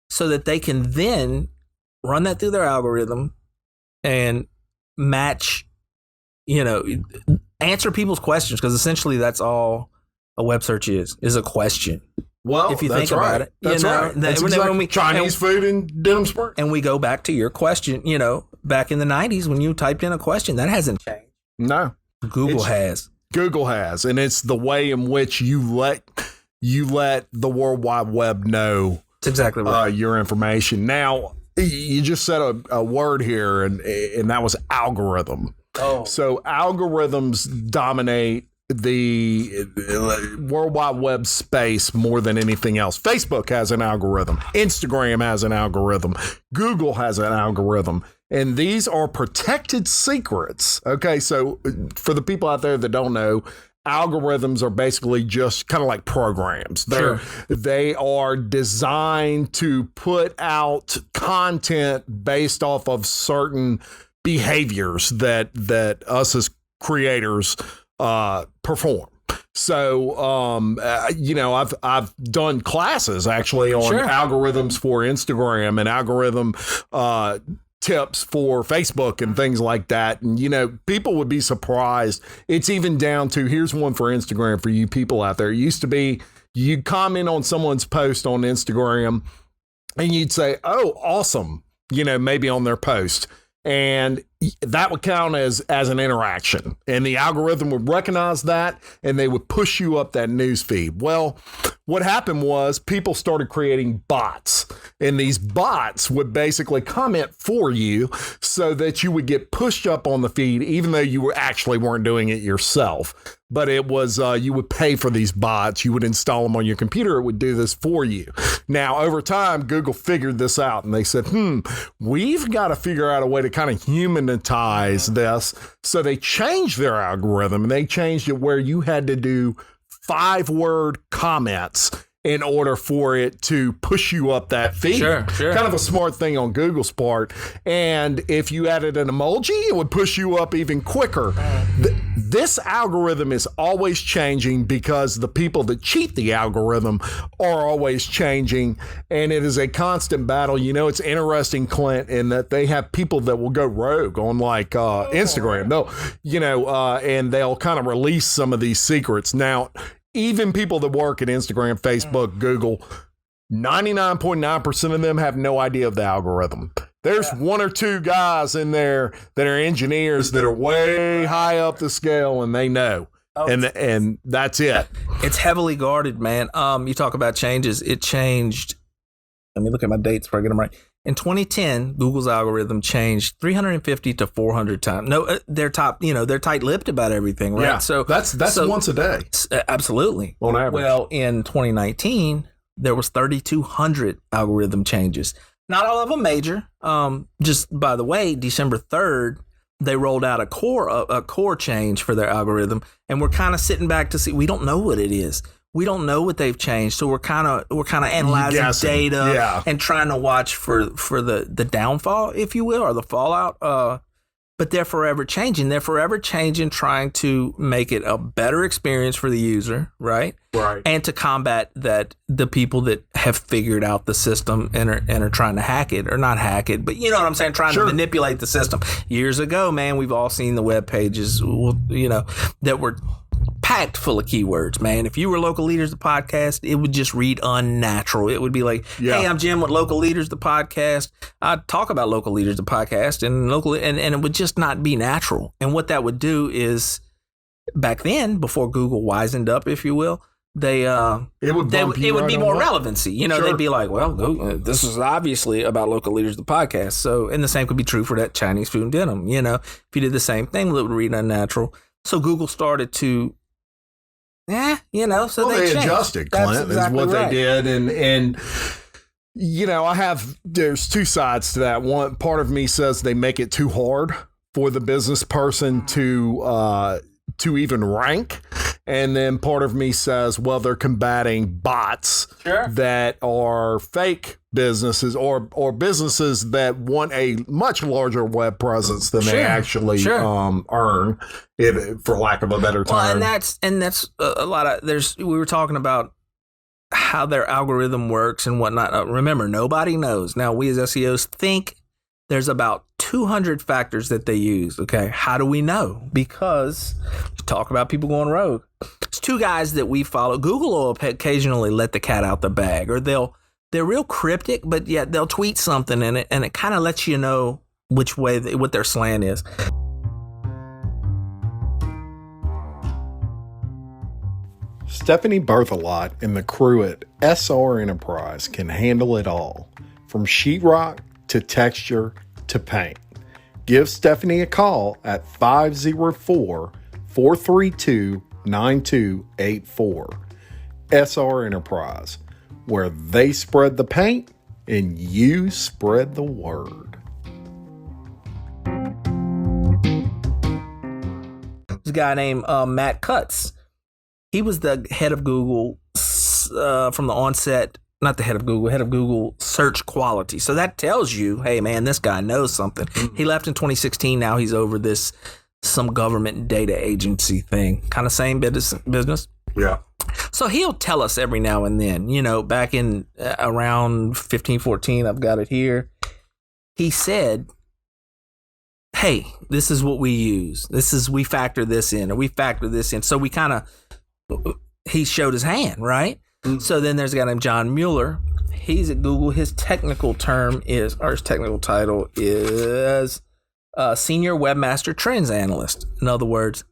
so that they can then run that through their algorithm and match, answer people's questions, because essentially that's all a web search is a question. Well, if you think about it, that's right. That's exactly Chinese food in Denham Springs. And we go back to your question, back in the 90s when you typed in a question, that hasn't changed. No. Google has. And it's the way in which you let the World Wide Web know that's exactly right. Your information. Now, you just said a word here, and that was algorithm. Oh. So algorithms dominate the World Wide Web space more than anything else. Facebook has an algorithm. Instagram has an algorithm. Google has an algorithm. And these are protected secrets. Okay, so for the people out there that don't know, algorithms are basically just kind of like programs. They are designed to put out content based off of certain behaviors that us as creators perform. So, I've done classes actually on algorithms for Instagram and algorithm tips for Facebook and things like that. And, people would be surprised. It's even down to, here's one for Instagram for you people out there. It used to be you'd comment on someone's post on Instagram and you'd say, oh, awesome, maybe on their post. And that would count as an interaction, and the algorithm would recognize that and they would push you up that news feed. Well, what happened was people started creating bots, and these bots would basically comment for you so that you would get pushed up on the feed, even though you weren't doing it yourself. But it was, you would pay for these bots. You would install them on your computer. It would do this for you. Now, over time, Google figured this out and they said, we've got to figure out a way to kind of humanitize this. So they changed their algorithm and they changed it where you had to do 5-word comments in order for it to push you up that feed. Sure. Kind of a smart thing on Google's part. And if you added an emoji, it would push you up even quicker. This algorithm is always changing because the people that cheat the algorithm are always changing, and it is a constant battle. You know, it's interesting, Clint, in that they have people that will go rogue on like Instagram. And they'll kind of release some of these secrets. Now, even people that work at Instagram, Facebook, Google, 99.9% of them have no idea of the algorithm. There's one or two guys in there that are engineers that are way high up the scale, and they know. And that's it. It's heavily guarded, man. You talk about changes. It changed. Let me look at my dates before I get them right. In 2010, Google's algorithm changed 350 to 400 times. No, they're tight-lipped about everything, right? Yeah, so that's once a day. Absolutely. On average. Well, in 2019, there was 3,200 algorithm changes. Not all of them major. Just by the way, December 3rd, they rolled out a core change for their algorithm, and we're kind of sitting back to see. We don't know what it is. We don't know what they've changed, so we're kind of analyzing data and trying to watch for the downfall, if you will, or the fallout. But they're forever changing. They're forever changing, trying to make it a better experience for the user, right? Right. And to combat that the people that have figured out the system and are trying to hack it, or not hack it, but you know what I'm saying, trying to manipulate the system. Years ago, man, we've all seen the web pages, that were packed full of keywords, man. If you were Local Leaders, the podcast, it would just read unnatural. It would be like, hey, I'm Jim with Local Leaders, the podcast. I'd talk about Local Leaders, the podcast, and it would just not be natural. And what that would do is, back then, before Google wisened up, if you will, it would be more relevancy. They'd be like, well, this is obviously about Local Leaders, the podcast. So, and the same could be true for that Chinese food and denim. If you did the same thing, it would read unnatural. So Google started to, so they adjusted, Clint, is what they did. And there's two sides to that. One part of me says they make it too hard for the business person to even rank. And then part of me says, well, they're combating bots that are fake businesses or businesses that want a much larger web presence than they actually earn, for lack of a better term. Well, and that's a lot of we were talking about how their algorithm works and whatnot. Remember, nobody knows. Now, we as SEOs think there's about 200 factors that they use. Okay. How do we know? Because talk about people going rogue. It's two guys that we follow. Google will occasionally let the cat out the bag, or they're real cryptic, but yet they'll tweet something in it, and it kind of lets you know which way, what their slant is. Stephanie Berthelot and the crew at SR Enterprise can handle it all, from sheetrock to texture to paint. Give Stephanie a call at 504-432-9284. SR Enterprise, where they spread the paint and you spread the word. There's a guy named Matt Cutts. He was the head of Google from the onset. Not the head of Google search quality. So that tells you, hey, man, this guy knows something. Mm-hmm. He left in 2016. Now he's over some government data agency thing. Kind of same business. Yeah. So he'll tell us every now and then, back in around 15, 14, I've got it here. He said, hey, this is what we use. We factor this in, or we factor this in. So we he showed his hand, right? Mm-hmm. So then there's a guy named John Mueller. He's at Google. His technical title is Senior Webmaster Trends Analyst. In other words,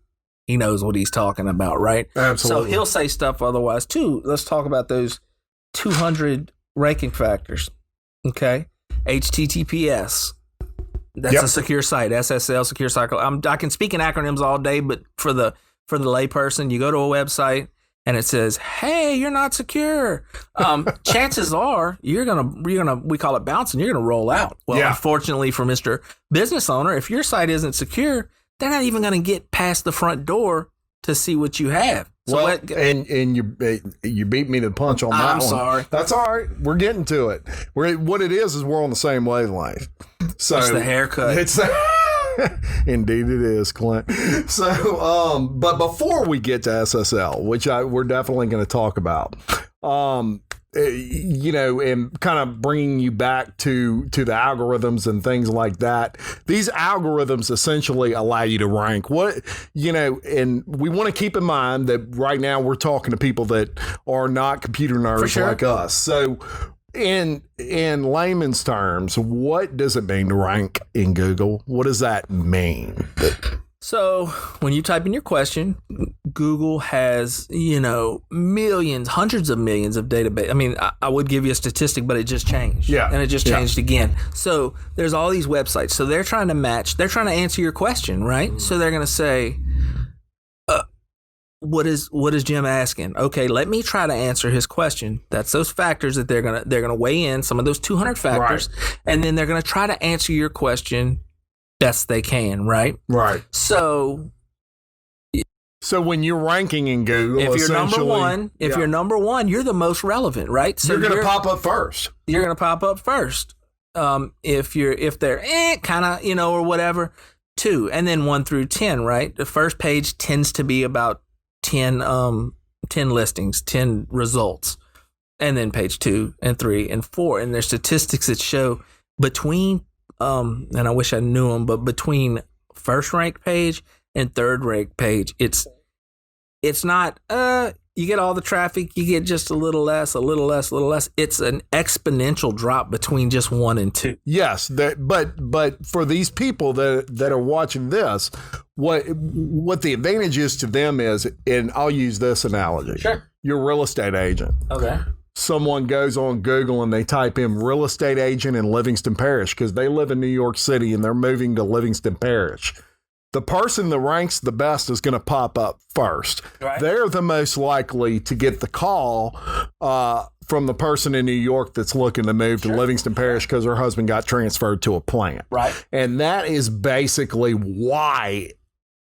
he knows what he's talking about, right? Absolutely. So he'll say stuff otherwise too. Let's talk about those 200 ranking factors. Okay. HTTPS. That's a secure site. SSL, secure site. I can speak in acronyms all day, but for the layperson, you go to a website and it says, hey, you're not secure. Chances are you're gonna we call it bouncing, you're gonna roll out. Well, unfortunately for Mr. Business Owner, if your site isn't secure, they're not even gonna get past the front door to see what you have. So well, and you beat me to the punch on that one. I'm sorry. That's all right. We're getting to it. What it is we're on the same wavelength. So it's the haircut. Indeed it is, Clint. So, but before we get to SSL, which we're definitely going to talk about, and kind of bringing you back to the algorithms and things like that. These algorithms essentially allow you to rank and we want to keep in mind that right now we're talking to people that are not computer nerds like us. So in layman's terms, what does it mean to rank in Google? What does that mean? So when you type in your question, Google has, millions, hundreds of millions of database. I mean, I would give you a statistic, but it just changed. Yeah. And it just changed again. So there's all these websites. So they're trying to answer your question, right? So they're going to say, what is Jim asking? Okay, let me try to answer his question. That's those factors that they're going to weigh in, some of those 200 factors, and then they're going to try to answer your question best they can, right? Right. So when you're ranking in Google, if you're number one, you're the most relevant, right? So you're going to pop up first. You're going to pop up first. If they're kind of, or whatever, 2, and then 1 through 10, right? The first page tends to be about 10 listings, 10 results, and then page 2 and 3 and 4, and there's statistics that show between and I wish I knew them, but between first ranked page and third ranked page, it's not you get all the traffic, you get just a little less. It's an exponential drop between just 1 and 2. Yes, but for these people that are watching this, what the advantage is to them is, and I'll use this analogy. Sure. You're a real estate agent. Okay. Someone goes on Google and they type in real estate agent in Livingston Parish because they live in New York City and they're moving to Livingston Parish. The person that ranks the best is going to pop up first. Right. They're the most likely to get the call from the person in New York that's looking to move to Livingston Parish because her husband got transferred to a plant. Right. And that is basically why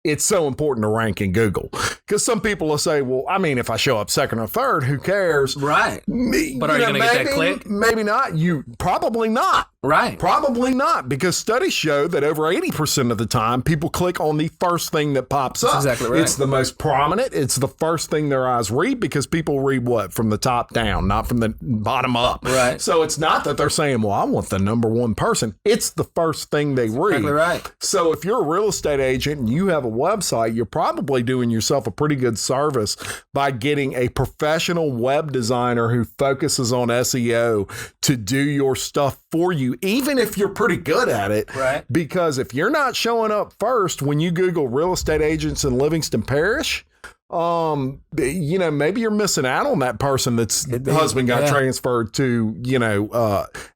it's so important to rank in Google. Because some people will say, well, I mean, if I show up second or third, who cares? Right. But are you going to get that click? Maybe not. You probably not. Right. Probably not, because studies show that over 80% of the time, people click on the first thing that pops up. That's exactly right. It's the most prominent. It's the first thing their eyes read, because people read what? From the top down, not from the bottom up. Right. So it's not that they're saying, well, I want the number one person. It's the first thing they read. Exactly right. So if you're a real estate agent and you have a website, you're probably doing yourself a pretty good service by getting a professional web designer who focuses on SEO to do your stuff for you, even if you're pretty good at it. Right. Because if you're not showing up first when you Google real estate agents in Livingston Parish, maybe you're missing out on that person that's husband got transferred to,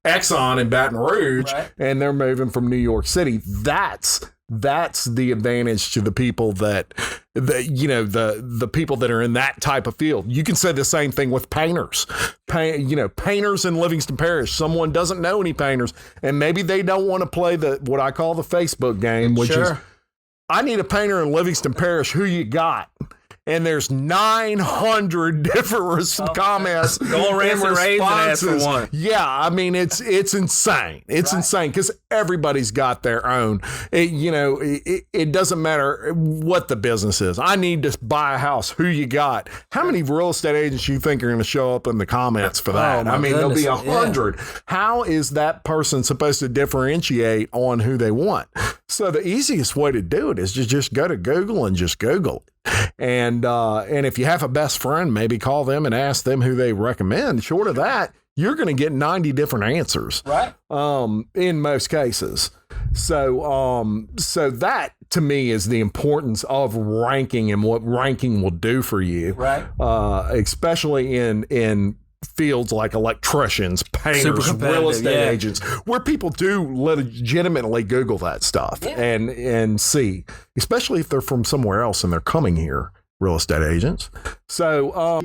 Exxon in Baton Rouge, and they're moving from New York City. That's the advantage to the people the people that are in that type of field. You can say the same thing with painters. Painters in Livingston Parish. Someone doesn't know any painters, and maybe they don't want to play what I call the Facebook game, which is, I need a painter in Livingston Parish. Who you got? And there's 900 different comments. Go rant and rave and ask for one. Yeah, I mean, it's insane. It's insane because everybody's got their own. It doesn't matter what the business is. I need to buy a house. Who you got? How many real estate agents you think are going to show up in the comments for that? I mean, there'll be 100. Yeah. How is that person supposed to differentiate on who they want? So the easiest way to do it is to just go to Google and just Google it. And if you have a best friend, maybe call them and ask them who they recommend. Short of that, you're going to get 90 different answers, right? In most cases. So that to me is the importance of ranking and what ranking will do for you, right? Especially in fields like electricians, painters, real estate agents, where people do legitimately Google that stuff and see, especially if they're from somewhere else and they're coming here, real estate agents. So,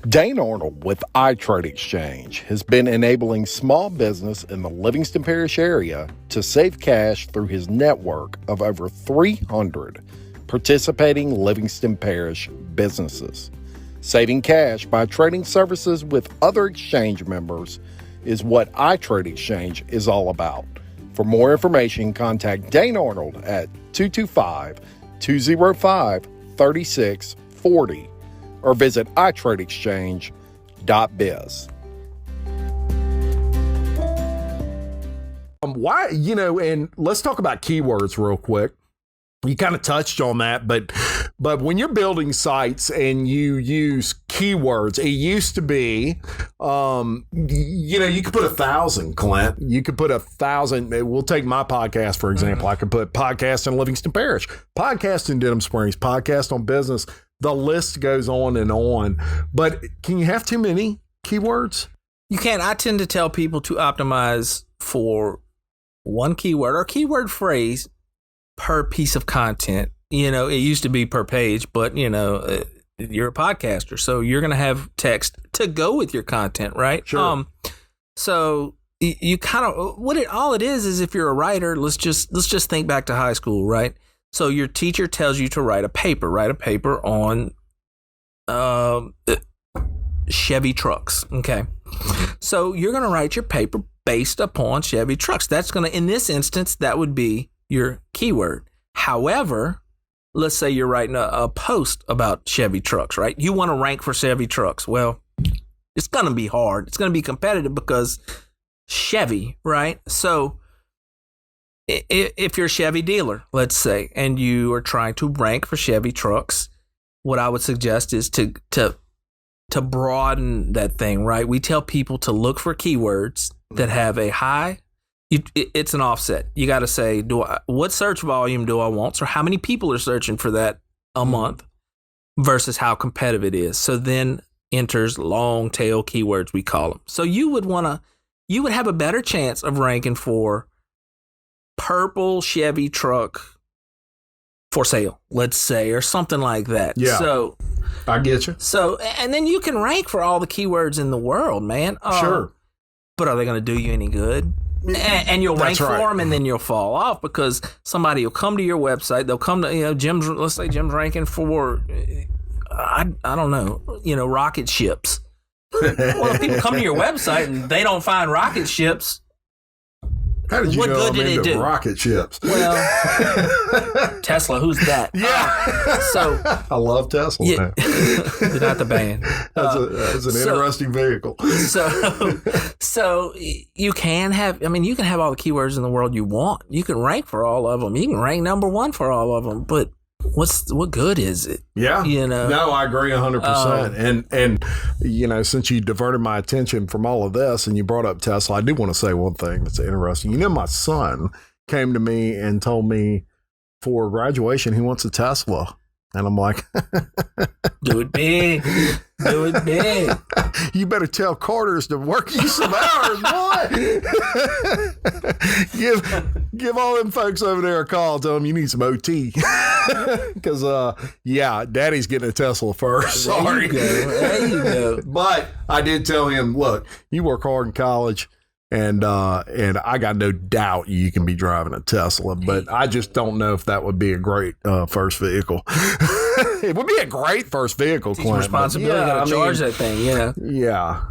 Dane Arnold with iTrade Exchange has been enabling small business in the Livingston Parish area to save cash through his network of over 300 participating Livingston Parish businesses. Saving cash by trading services with other exchange members is what iTrade Exchange is all about. For more information, contact Dane Arnold at 225-205-3640 or visit iTradeExchange.biz. Why, and let's talk about keywords real quick. You kind of touched on that, but when you're building sites and you use keywords, it used to be, you could put 1,000, Clint. You could put 1,000. We'll take my podcast, for example. I could put podcast in Livingston Parish, podcast in Denham Springs, podcast on business. The list goes on and on. But can you have too many keywords? You can't. I tend to tell people to optimize for one keyword or keyword phrase per piece of content. It used to be per page, but you're a podcaster, so you're going to have text to go with your content, right? Sure. So you kind of all it is if you're a writer, let's just think back to high school, right? So your teacher tells you to write a paper on Chevy trucks. Okay. So you're going to write your paper based upon Chevy trucks. That's going to, in this instance, that would be your keyword. However, let's say you're writing a post about Chevy trucks, right? You want to rank for Chevy trucks. Well, it's going to be hard. It's going to be competitive because Chevy, right? So if you're a Chevy dealer, let's say, and you are trying to rank for Chevy trucks, what I would suggest is to broaden that thing, right? We tell people to look for keywords that have a high. It's an offset. You got to say, what search volume do I want? So how many people are searching for that a month versus how competitive it is. So then enters long tail keywords, we call them. So you would have a better chance of ranking for purple Chevy truck for sale, let's say, or something like that. Yeah. So I get you. So, and then you can rank for all the keywords in the world, man. Sure. But are they going to do you any good? And you'll rank for them, and then you'll fall off because somebody will come to your website. They'll come to, let's say Jim's ranking for, I don't know, rocket ships. Well, if people come to your website and they don't find rocket ships, how did you what know good I'm did it into do? Rocket ships? Well, Tesla, who's that? Yeah. So I love Tesla. Yeah, they're not the band. That's an interesting vehicle. So you can have all the keywords in the world you want. You can rank for all of them. You can rank number one for all of them, but what good is it? Yeah. No, I agree 100%. And since you diverted my attention from all of this and you brought up Tesla, I do want to say one thing that's interesting. My son came to me and told me for graduation he wants a Tesla. And I'm like, do it big. Do it big. You better tell Carter's to work you some hours, boy. Give all them folks over there a call. Tell them you need some OT. Because, Daddy's getting a Tesla first. Sorry. There you go. But I did tell him, look, you work hard in college. And I got no doubt you can be driving a Tesla, but I just don't know if that would be a great first vehicle. It would be a great first vehicle, Clint. Responsibility to charge that thing, Yeah.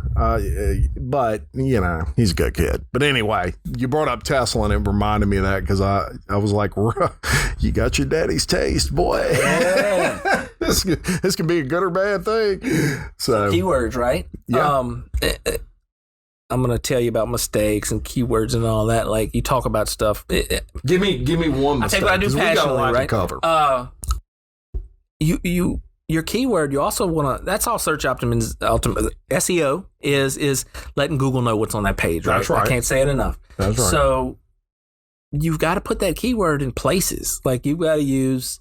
But, he's a good kid. But anyway, you brought up Tesla and it reminded me of that because I was like, you got your daddy's taste, boy. Yeah. This can be a good or bad thing. So keywords, right? Yeah. I'm going to tell you about mistakes and keywords and all that. Like you talk about stuff. Give me one mistake. I do passionately, we got a lot right? to cover. Your keyword, you also want to, that's all search optimization, SEO is letting Google know what's on that page, right? That's right. I can't say it enough. That's right. So you've got to put that keyword in places. Like you've got to use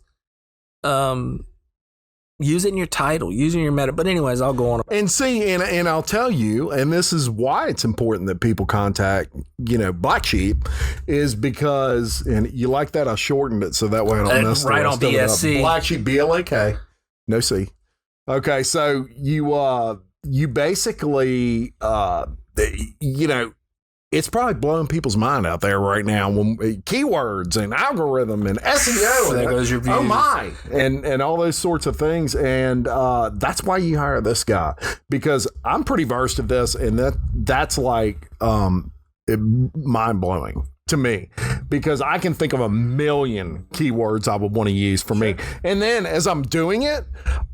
it in your title, using your meta. But anyways, I'll go on. And see, and I'll tell you, and this is why it's important that people contact, BlakSheep, is because, and you like that, I shortened it so that way I don't mess right on BSC. BlakSheep, BLAK, no C. Okay, so you you basically, it's probably blowing people's mind out there right now when keywords and algorithm and SEO. There goes your views. Oh my, and all those sorts of things. And that's why you hire this guy, because I'm pretty versed at this, and that's like mind blowing to me, because I can think of a million keywords I would want to use for me. And then as I'm doing it,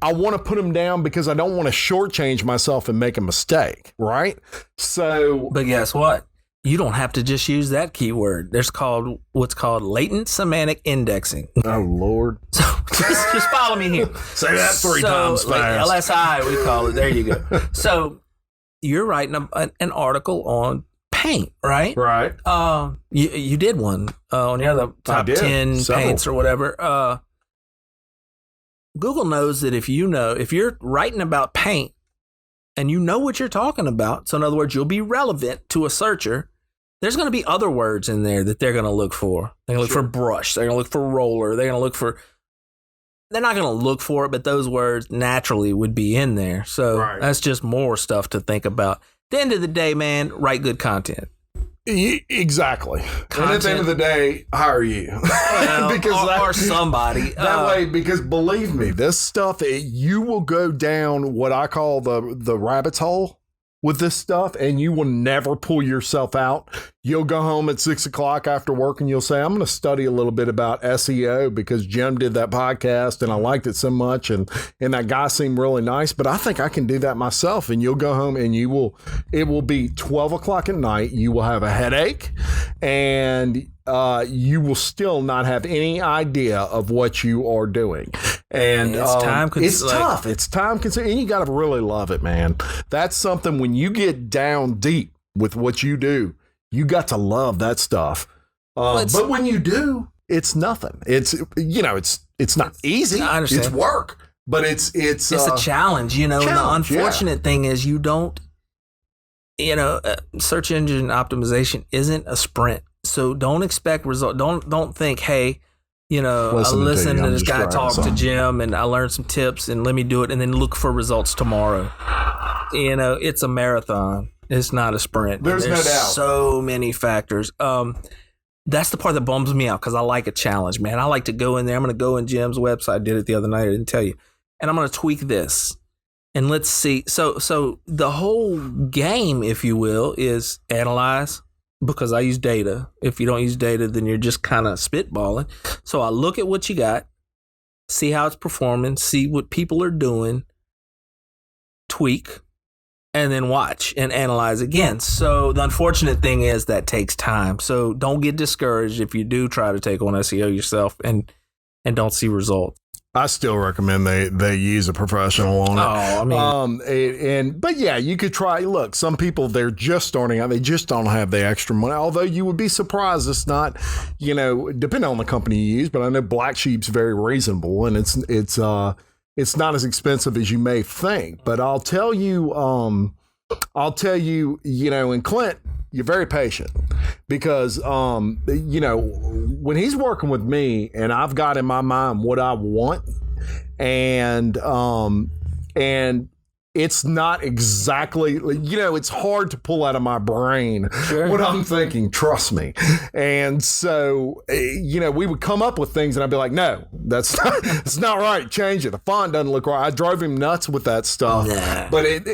I want to put them down because I don't want to shortchange myself and make a mistake. Right. So, but guess what? You don't have to just use that keyword. There's what's called latent semantic indexing. Oh, Lord. So just follow me here. Say that three times fast. Like LSI, we call it. There you go. So you're writing an article on paint, right? Right. You did one on the other top 10 several paints or whatever. Google knows that if you're writing about paint and you know what you're talking about, so in other words, you'll be relevant to a searcher, there's going to be other words in there that they're going to look for. They're going to look for brush. They're going to look for roller. They're not going to look for it, but those words naturally would be in there. So That's just more stuff to think about. At the end of the day, man, write good content. Exactly. And at the end of the day, hire you. Well, or somebody. That way, because believe me, this stuff, you will go down what I call the rabbit's hole with this stuff, and you will never pull yourself out. You'll go home at 6 o'clock after work and you'll say, I'm going to study a little bit about SEO because Jim did that podcast and I liked it so much, and that guy seemed really nice, but I think I can do that myself. And you'll go home and it will be 12 o'clock at night. You will have a headache, and you will still not have any idea of what you are doing. And it's tough. It's time consuming, and you got to really love it, man. That's something, when you get down deep with what you do, you got to love that stuff. But when you do, it's nothing. It's not easy. I understand. It's work, but it's a challenge, and the unfortunate thing is you don't, search engine optimization isn't a sprint. So don't expect result. Don't think, hey, I listened to this guy talk to Jim and I learned some tips and let me do it and then look for results tomorrow. It's a marathon. It's not a sprint. There's no doubt. So many factors. That's the part that bums me out because I like a challenge, man. I like to go in there. I'm going to go in Jim's website. I did it the other night. I didn't tell you. And I'm going to tweak this. And let's see. So the whole game, if you will, is analyze, because I use data. If you don't use data, then you're just kind of spitballing. So I look at what you got, see how it's performing, see what people are doing, tweak, and then watch and analyze again. So the unfortunate thing is that takes time. So don't get discouraged if you do try to take on SEO yourself and don't see results. I still recommend they use a professional on it. Oh, I mean, but yeah, you could try. Look, some people, they're just starting out. They just don't have the extra money. Although you would be surprised, it's not, depending on the company you use. But I know BlakSheep's very reasonable, and it's not as expensive as you may think. But I'll tell you, and Clint, you're very patient, because, when he's working with me and I've got in my mind what I want, and it's not exactly, it's hard to pull out of my brain what I'm thinking, trust me. And so, we would come up with things and I'd be like, no, that's not right. Change it. The font doesn't look right. I drove him nuts with that stuff. Nah. But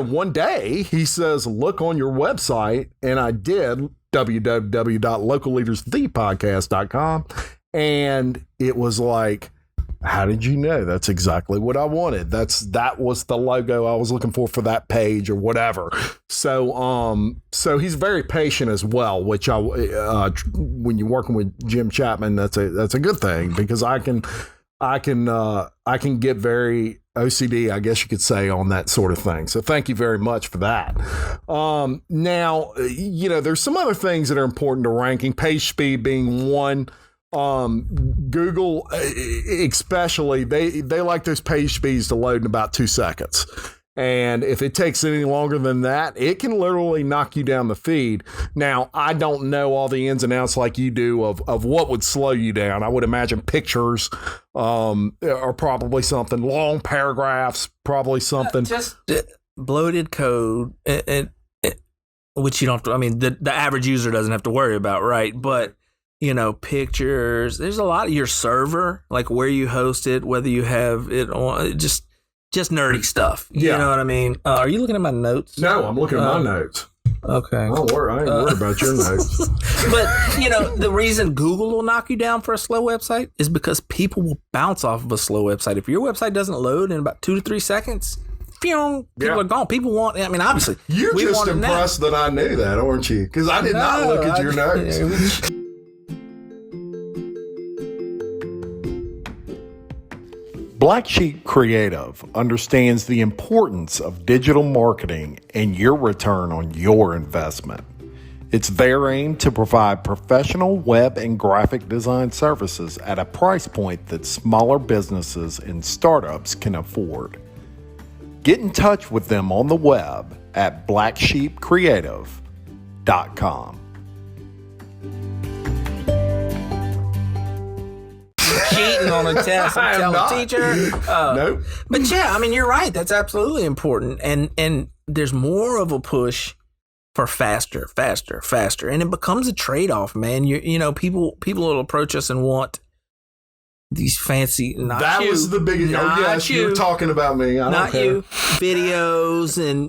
one day he says, look on your website. And I did, www.localleadersthepodcast.com. And it was like, how did you know? That's exactly what I wanted. That was the logo I was looking for that page or whatever. So he's very patient as well, which when you're working with Jim Chapman, that's a good thing, because I can get very OCD, I guess you could say, on that sort of thing. So thank you very much for that. Now, there's some other things that are important to ranking, page speed being one. Google especially, they like those page speeds to load in about 2 seconds. And if it takes any longer than that, it can literally knock you down the feed. Now, I don't know all the ins and outs like you do of what would slow you down. I would imagine pictures are probably something. Long paragraphs, probably something. bloated code, which you don't have to, I mean, the average user doesn't have to worry about, right? But, pictures, there's a lot of your server, like where you host it, whether you have it on, just nerdy stuff. You know what I mean? Are you looking at my notes? No, I'm looking at my notes. Okay. I ain't worried about your notes. But, the reason Google will knock you down for a slow website is because people will bounce off of a slow website. If your website doesn't load in about 2 to 3 seconds, people are gone. People want, obviously. You're just impressed that I knew that, aren't you? Because I did not look at your notes. BlakSheep Creative understands the importance of digital marketing and your return on your investment. It's their aim to provide professional web and graphic design services at a price point that smaller businesses and startups can afford. Get in touch with them on the web at BlakSheepCreative.com. Cheating on a test and tell a teacher. Nope. But you're right. That's absolutely important. And there's more of a push for faster. And it becomes a trade-off, man. People will approach us and want these fancy, that was the biggest. Oh, yes, you're talking about me. I don't care. You. Videos and,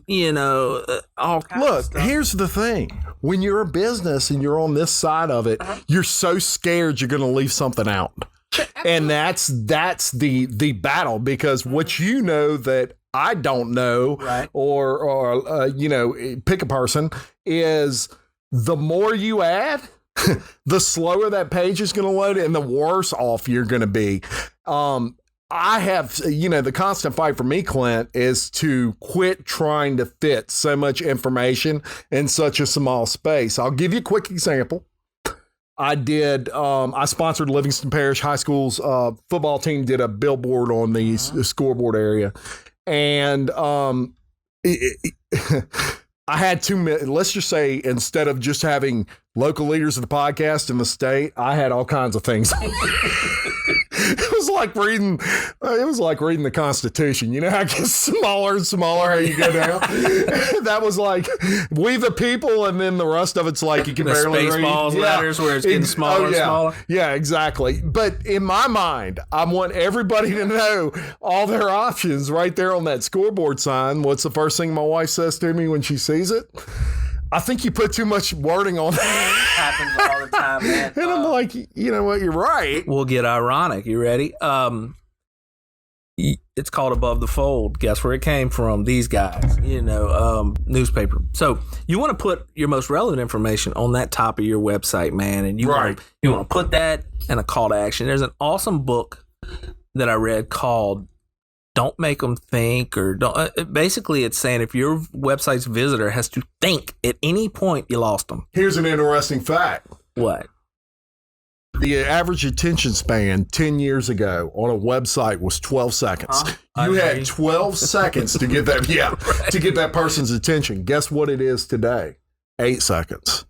all kinds of stuff. Look, here's the thing. When you're a business and you're on this side of it, you're so scared you're going to leave something out. And that's the battle, because what you know that I don't know, right, or pick a person, is the more you add, the slower that page is going to load and the worse off you're going to be. I have, the constant fight for me, Clint, is to quit trying to fit so much information in such a small space. I'll give you a quick example. I sponsored Livingston Parish High School's football team, did a billboard on the scoreboard area. And I had 2 minutes. Let's just say, instead of just having local leaders of the podcast in the state, I had all kinds of things. It was like reading the Constitution. You know how it gets smaller and smaller, how you go down? That was like, we the people, and then the rest of it's like you can barely read. Spaceballs letters where it's getting smaller and smaller. Yeah, exactly. But in my mind, I want everybody to know all their options right there on that scoreboard sign. What's the first thing my wife says to me when she sees it? I think you put too much wording on that. Happens all the time, man. And I'm like, you know what? You're right. We'll get ironic. You ready? It's called Above the Fold. Guess where it came from? These guys, newspaper. So you want to put your most relevant information on that top of your website, man. And you want to put that in a call to action. There's an awesome book that I read called Don't Make Them Think, or don't. Basically, it's saying if your website's visitor has to think at any point, you lost them. Here's an interesting fact. What? The average attention span 10 years ago on a website was 12 seconds. You had 12 seconds to get that, right, to get that person's attention. Guess what it is today? 8 seconds.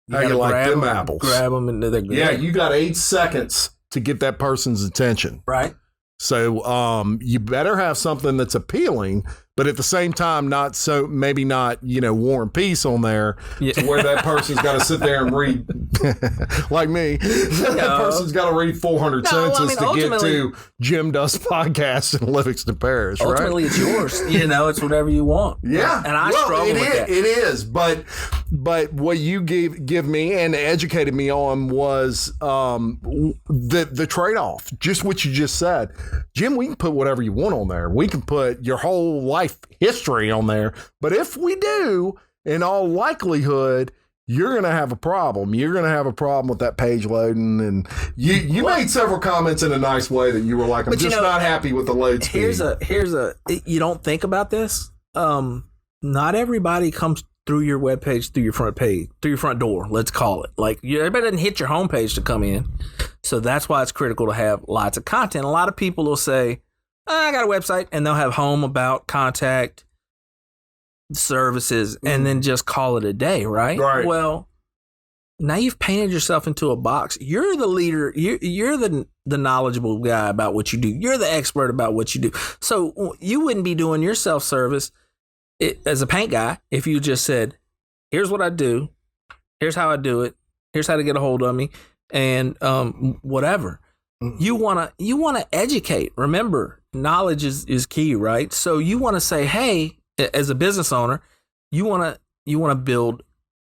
How you like them apples? Grab them and they're good. Yeah, you got 8 seconds to get that person's attention. Right. So you better have something that's appealing, but at the same time, maybe not, War and Peace on there, to where that person's got to sit there and read, like me, that person's got to read 400 sentences to get to Jim Dust podcast in Livingston Parish, right? Ultimately, it's yours. It's whatever you want. Yeah. And I struggle with that. It is. But what you give me and educated me on was the trade-off, just what you just said. Jim, we can put whatever you want on there. We can put your whole life history on there. But if we do, in all likelihood, you're going to have a problem. You're going to have a problem with that page loading. And you made several comments in a nice way that you were like, I'm just not happy with the load speed. You don't think about this. Not everybody comes through your webpage, through your front page, through your front door, let's call it. Like, everybody doesn't hit your homepage to come in. So that's why it's critical to have lots of content. A lot of people will say, I got a website, and they'll have home, about, contact, services, and then just call it a day, right? Right. Well, now you've painted yourself into a box. You're the leader. You're the knowledgeable guy about what you do. You're the expert about what you do. So you wouldn't be doing your self-service as a paint guy, if you just said, here's what I do, here's how I do it, here's how to get a hold of me, and whatever. You wanna educate. Remember, knowledge is key, right? So you want to say, hey, as a business owner, you want to build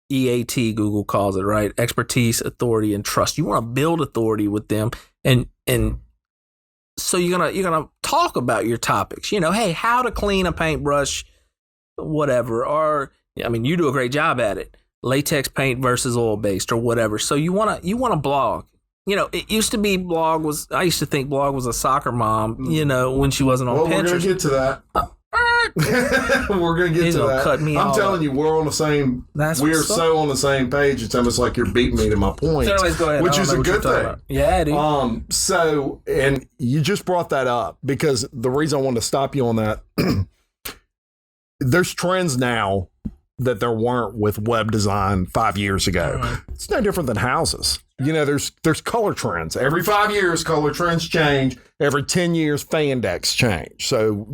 EAT, Google calls it, right? Expertise, authority, and trust. You want to build authority with them, and so you're gonna talk about your topics. Hey, how to clean a paintbrush, whatever. Or you do a great job at it. Latex paint versus oil based or whatever. So you want to blog. It used to be I used to think blog was a soccer mom. When she wasn't on Pinterest. We're gonna get to that. We're gonna get He's to gonna that. cut me I'm off. telling you, we're on the same. That's we're what's up. so on the same page. It's almost like you're beating me to my point, So anyways, go ahead. which I don't is know a what you're good talking thing. about. Yeah, dude. So, and you just brought that up because the reason I wanted to stop you on that, there's trends now that there weren't with web design 5 years ago. It's no different than houses. There's color trends. Every 5 years, color trends change. Every 10 years, fan decks change. So,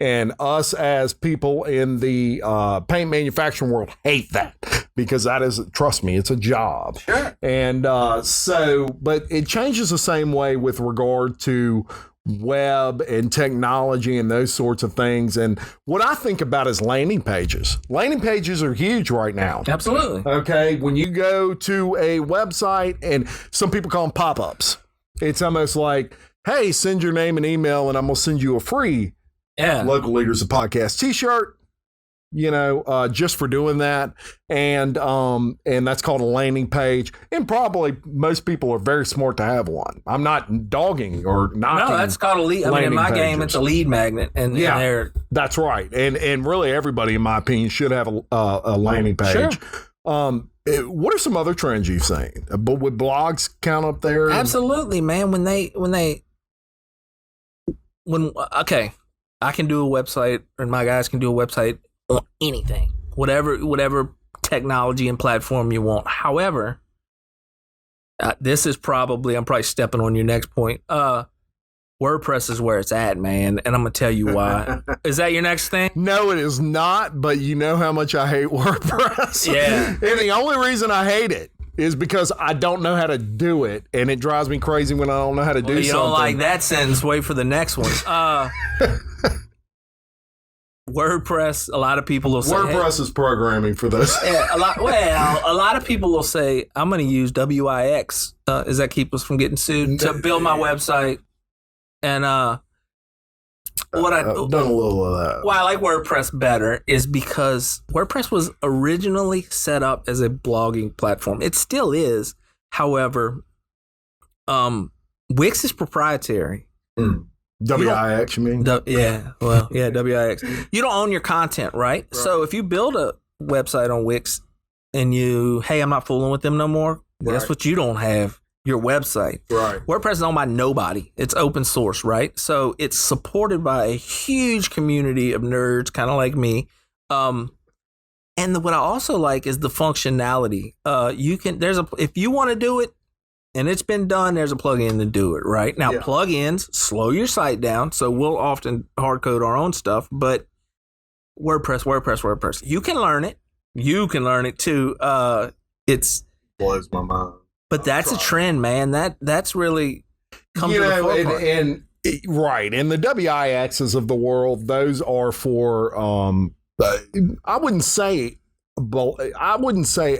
and us as people in the paint manufacturing world hate that because that is, trust me, it's a job. Sure. And but it changes the same way with regard to web and technology and those sorts of things. And what I think about is landing pages. Landing pages are huge right now. Absolutely. Okay. When you go to a website, and some people call them pop-ups, it's almost like, hey, send your name and email and I'm going to send you a free Local Leaders of Podcast t-shirt, just for doing that. And that's called a landing page. And probably most people are very smart to have one. I'm not dogging or knocking. No, that's called a lead. In my game, it's a lead magnet. And that's right. And really everybody, in my opinion, should have a landing page. Sure. What are some other trends you've seen? But would blogs count up there? Absolutely, man. Okay, I can do a website, and my guys can do a website on anything, whatever technology and platform you want. However, this is I'm probably stepping on your next point. WordPress is where it's at, man, and I'm gonna tell you why. Is that your next thing? No, it is not, but you know how much I hate WordPress. Yeah. And the only reason I hate it is because I don't know how to do it, and it drives me crazy when I don't know how to do something. You don't like that sentence, wait for the next one. WordPress, a lot of people will say... WordPress is programming for this. Yeah, a lot of people will say, I'm going to use WIX. Does that keep us from getting sued? To build my website. And what I've done a little of that. Why I like WordPress better is because WordPress was originally set up as a blogging platform. It still is. However, Wix is proprietary. WIX, you mean? WIX. You don't own your content, right? So if you build a website on Wix and I'm not fooling with them no more, guess what you don't have? Your website. Right. WordPress is owned by nobody. It's open source, right? So it's supported by a huge community of nerds, kind of like me. And what I also like is the functionality. If you want to do it, and it's been done, there's a plugin to do it, right? Now, plugins slow your site down, so we'll often hard code our own stuff, but WordPress. You can learn it. You can learn it too. It's blows my mind. But that's a trend, man. That's really come to the forefront. Right. And the WIXs of the world, those are for I wouldn't say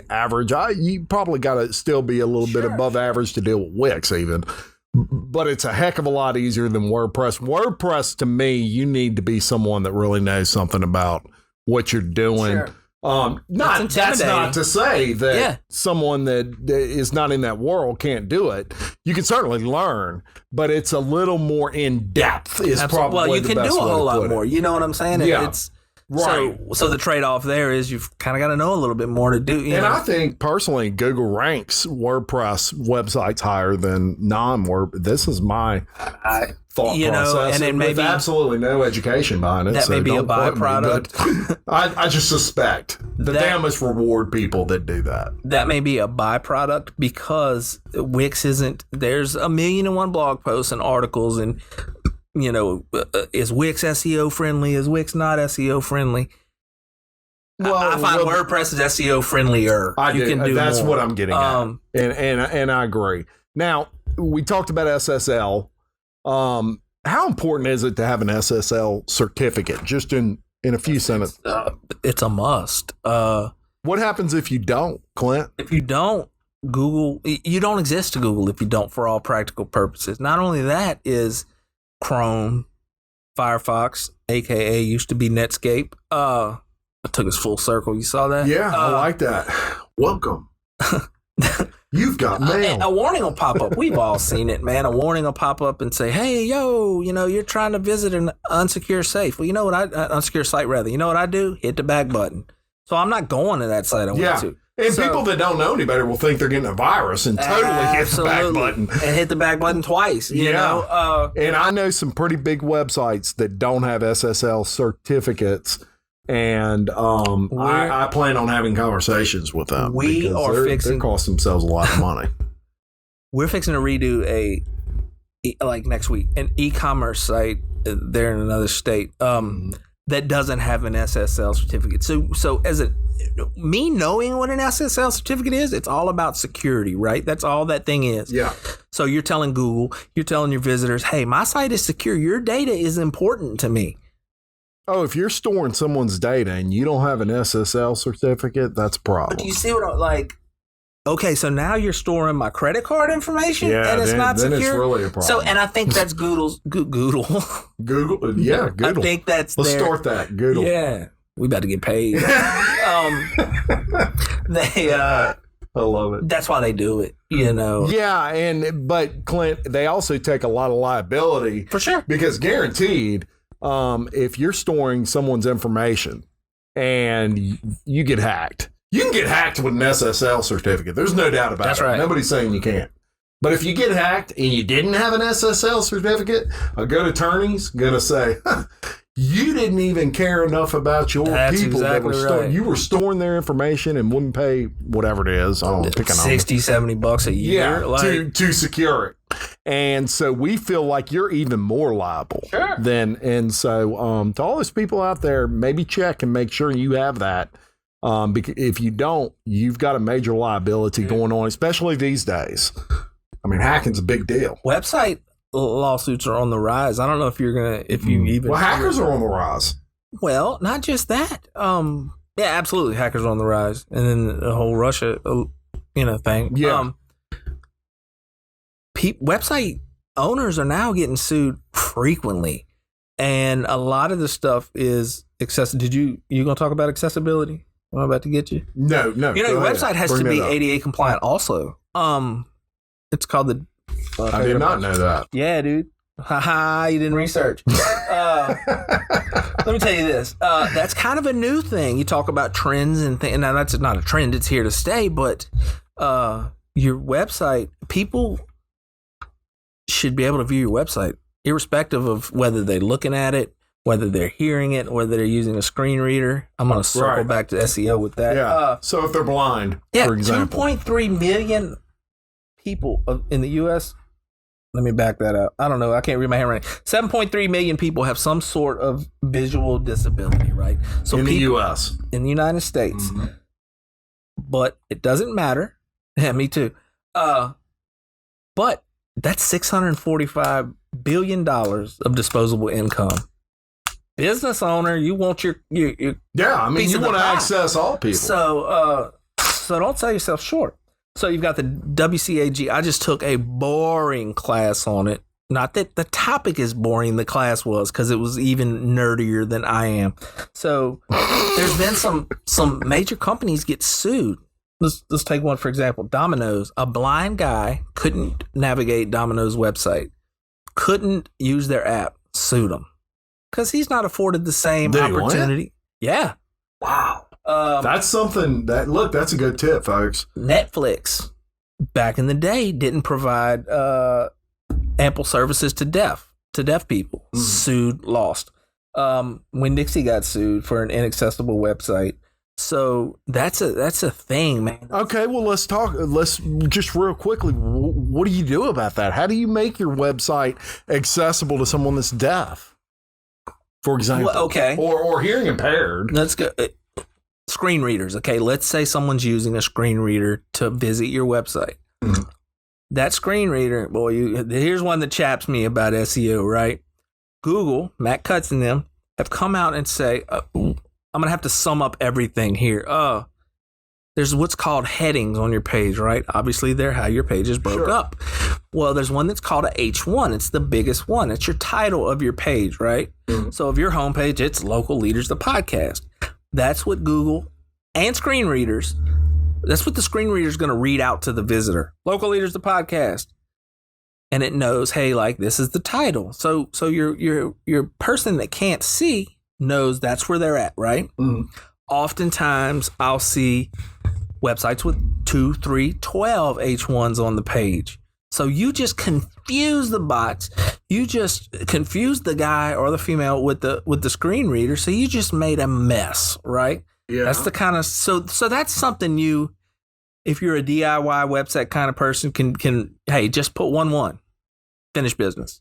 average. You probably got to still be a little bit above average to deal with Wix even. But it's a heck of a lot easier than WordPress. WordPress, to me, you need to be someone that really knows something about what you're doing. Sure. That's not to say that someone that is not in that world can't do it. You can certainly learn, but it's a little more in depth. Is probably well, you the can best do a way to whole lot put more. it. You know what I'm saying? Yeah. It's right. So the trade-off there is you've kind of got to know a little bit more to do. I think personally, Google ranks WordPress websites higher than non-Word. This is my thought process, and it may with be absolutely no education behind it. That may be a byproduct. byproduct. I just suspect that they must reward people that do that. That may be a byproduct because Wix isn't. There's 1,000,001 blog posts and articles and is Wix SEO friendly? Is Wix not SEO friendly? Well, I find WordPress is SEO friendlier. You can do that's more. What I'm getting at, and I agree. Now we talked about SSL. How important is it to have an SSL certificate? Just in a few sentences. It's a must. What happens if you don't, Clint? If you don't, Google, you don't exist to Google if you don't, for all practical purposes. Not only that, is Chrome, Firefox, aka used to be Netscape. I took us full circle. You saw that? Yeah, I like that. Welcome. You've got mail. A warning will pop up. We've all seen it, man. A warning will pop up and say, "Hey, yo, you're trying to visit an unsecure safe." Well, unsecure site rather. You know what I do? Hit the back button. So I'm not going to that site I went to. And people that don't know any better will think they're getting a virus and totally hit the back button. And hit the back button twice. You know? And I know some pretty big websites that don't have SSL certificates. And I plan on having conversations with them. They're costing themselves a lot of money. We're fixing to redo next week, an e-commerce site there in another state that doesn't have an SSL certificate. So me knowing what an SSL certificate is, it's all about security, right? That's all that thing is. Yeah. So you're telling Google, you're telling your visitors, hey, my site is secure. Your data is important to me. Oh, if you're storing someone's data and you don't have an SSL certificate, that's a problem. But do you see what I'm like? Okay, so now you're storing my credit card information and it's not secure. Then it's really a problem. So, and I think that's Google's. Google. Yeah, Google. I think that's Let's start that, Google. Yeah, we about to get paid. I love it. That's why they do it, Yeah, but Clint, they also take a lot of liability. For sure. Because guaranteed, if you're storing someone's information and you get hacked, you can get hacked with an SSL certificate. There's no doubt about it. That's right. Nobody's saying you can't. But if you get hacked and you didn't have an SSL certificate, a good attorney's going to say, you didn't even care enough about your people. Exactly right. You were storing their information and wouldn't pay whatever it is. I don't pick a number. $60-$70 a year. Yeah, to secure it. And so we feel like you're even more liable. Sure. And so to all those people out there, maybe check and make sure you have that. Because if you don't, you've got a major liability going on, especially these days. I mean, hacking's a big deal. Website lawsuits are on the rise. I don't know if you even. Well, hackers are on the rise. Well, not just that. Yeah, absolutely, hackers are on the rise, and then the whole Russia, thing. Yeah. Website owners are now getting sued frequently, and a lot of the stuff is accessible. You gonna talk about accessibility? I'm about to get you. No. Your website has to be ADA compliant. Also, it's called the. I did not know that. Yeah, dude. Haha, you didn't research. Let me tell you this. That's kind of a new thing. You talk about trends and things. Now, that's not a trend. It's here to stay. But your website, people should be able to view your website, irrespective of whether they're looking at it, whether they're hearing it, whether they're using a screen reader. I'm going to circle back to SEO with that. Yeah. So if they're blind, for example. 2.3 million people in the U.S. Let me back that up. I don't know. I can't read my handwriting. 7.3 million people have some sort of visual disability, right? So in the U.S. In the United States. Mm-hmm. But it doesn't matter. Yeah, me too. But that's $645 billion of disposable income. Business owner, you want your yeah, I mean, you want to access all people. So don't sell yourself short. So you've got the WCAG. I just took a boring class on it. Not that the topic is boring, the class was, because it was even nerdier than I am. So there's been some major companies get sued. Let's take one, for example, Domino's. A blind guy couldn't navigate Domino's website, couldn't use their app, sued them. Because he's not afforded the same opportunity. Yeah. Wow. That's something that's a good tip, folks. Netflix, back in the day, didn't provide ample services to deaf people. Sued, lost. When Nixie got sued for an inaccessible website, So that's a thing, man. Okay, well, let's just real quickly. What do you do about that? How do you make your website accessible to someone that's deaf, for example? Well, okay. Or hearing impaired. Let's go. Screen readers. Okay, let's say someone's using a screen reader to visit your website. Mm-hmm. That screen reader, boy, here's one that chaps me about SEO, right? Google, Matt Cutts and them have come out and say, I'm going to have to sum up everything here. There's what's called headings on your page, right? Obviously, they're how your page is broke up. Well, there's one that's called a H1. It's the biggest one. It's your title of your page, right? Mm-hmm. So if your homepage, it's Local Leaders, the podcast. That's what Google and screen readers, that's what the screen reader is going to read out to the visitor. Local Leaders, the podcast. And it knows, hey, like this is the title. So your person that can't see knows that's where they're at, right? Mm-hmm. Oftentimes, I'll see websites with 2, 3, 12 H1s on the page. So you just confuse the bots. You just confuse the guy or the female with the screen reader. So you just made a mess, right? Yeah. That's the kind of so that's something you, if you're a DIY website kind of person, can hey, just put 1-1, finish business.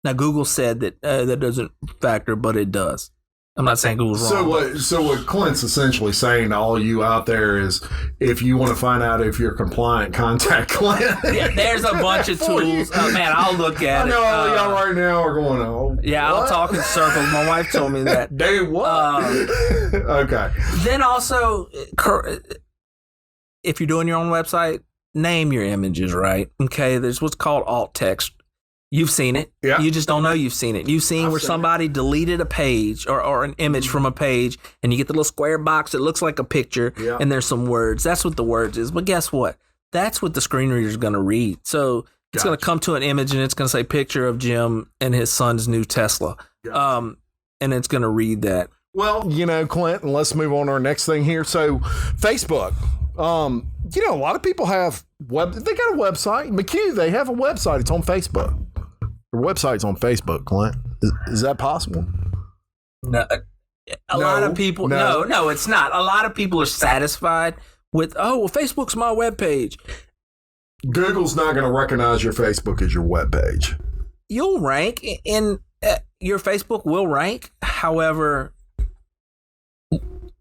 Now Google said that that doesn't factor, but it does. I'm not saying Google's wrong. So what Clint's essentially saying to all you out there is, if you want to find out if you're compliant, contact Clint. Yeah, there's a bunch of tools. Oh, man, I'll look at it. I know all y'all right now are going, oh, yeah, what? I'll talk in circles. My wife told me that. Dude, what? Okay. Then also, if you're doing your own website, name your images, right? Okay, there's what's called alt text. You've seen it. Yeah. You just don't know you've seen it. You've seen where somebody deleted a page or an image from a page, and you get the little square box that looks like a picture, and there's some words. That's what the words is. But guess what? That's what the screen reader is going to read. So it's going to come to an image, and it's going to say picture of Jim and his son's new Tesla. And it's going to read that. Well, Clint, and let's move on to our next thing here. So Facebook. A lot of people have they got a website. McHugh, they have a website. It's on Facebook. Their website's on Facebook, Clint. Is that possible? No. A lot of people. No, it's not. A lot of people are satisfied with, Facebook's my webpage. Google's not going to recognize your Facebook as your webpage. You'll rank, and your Facebook will rank. However,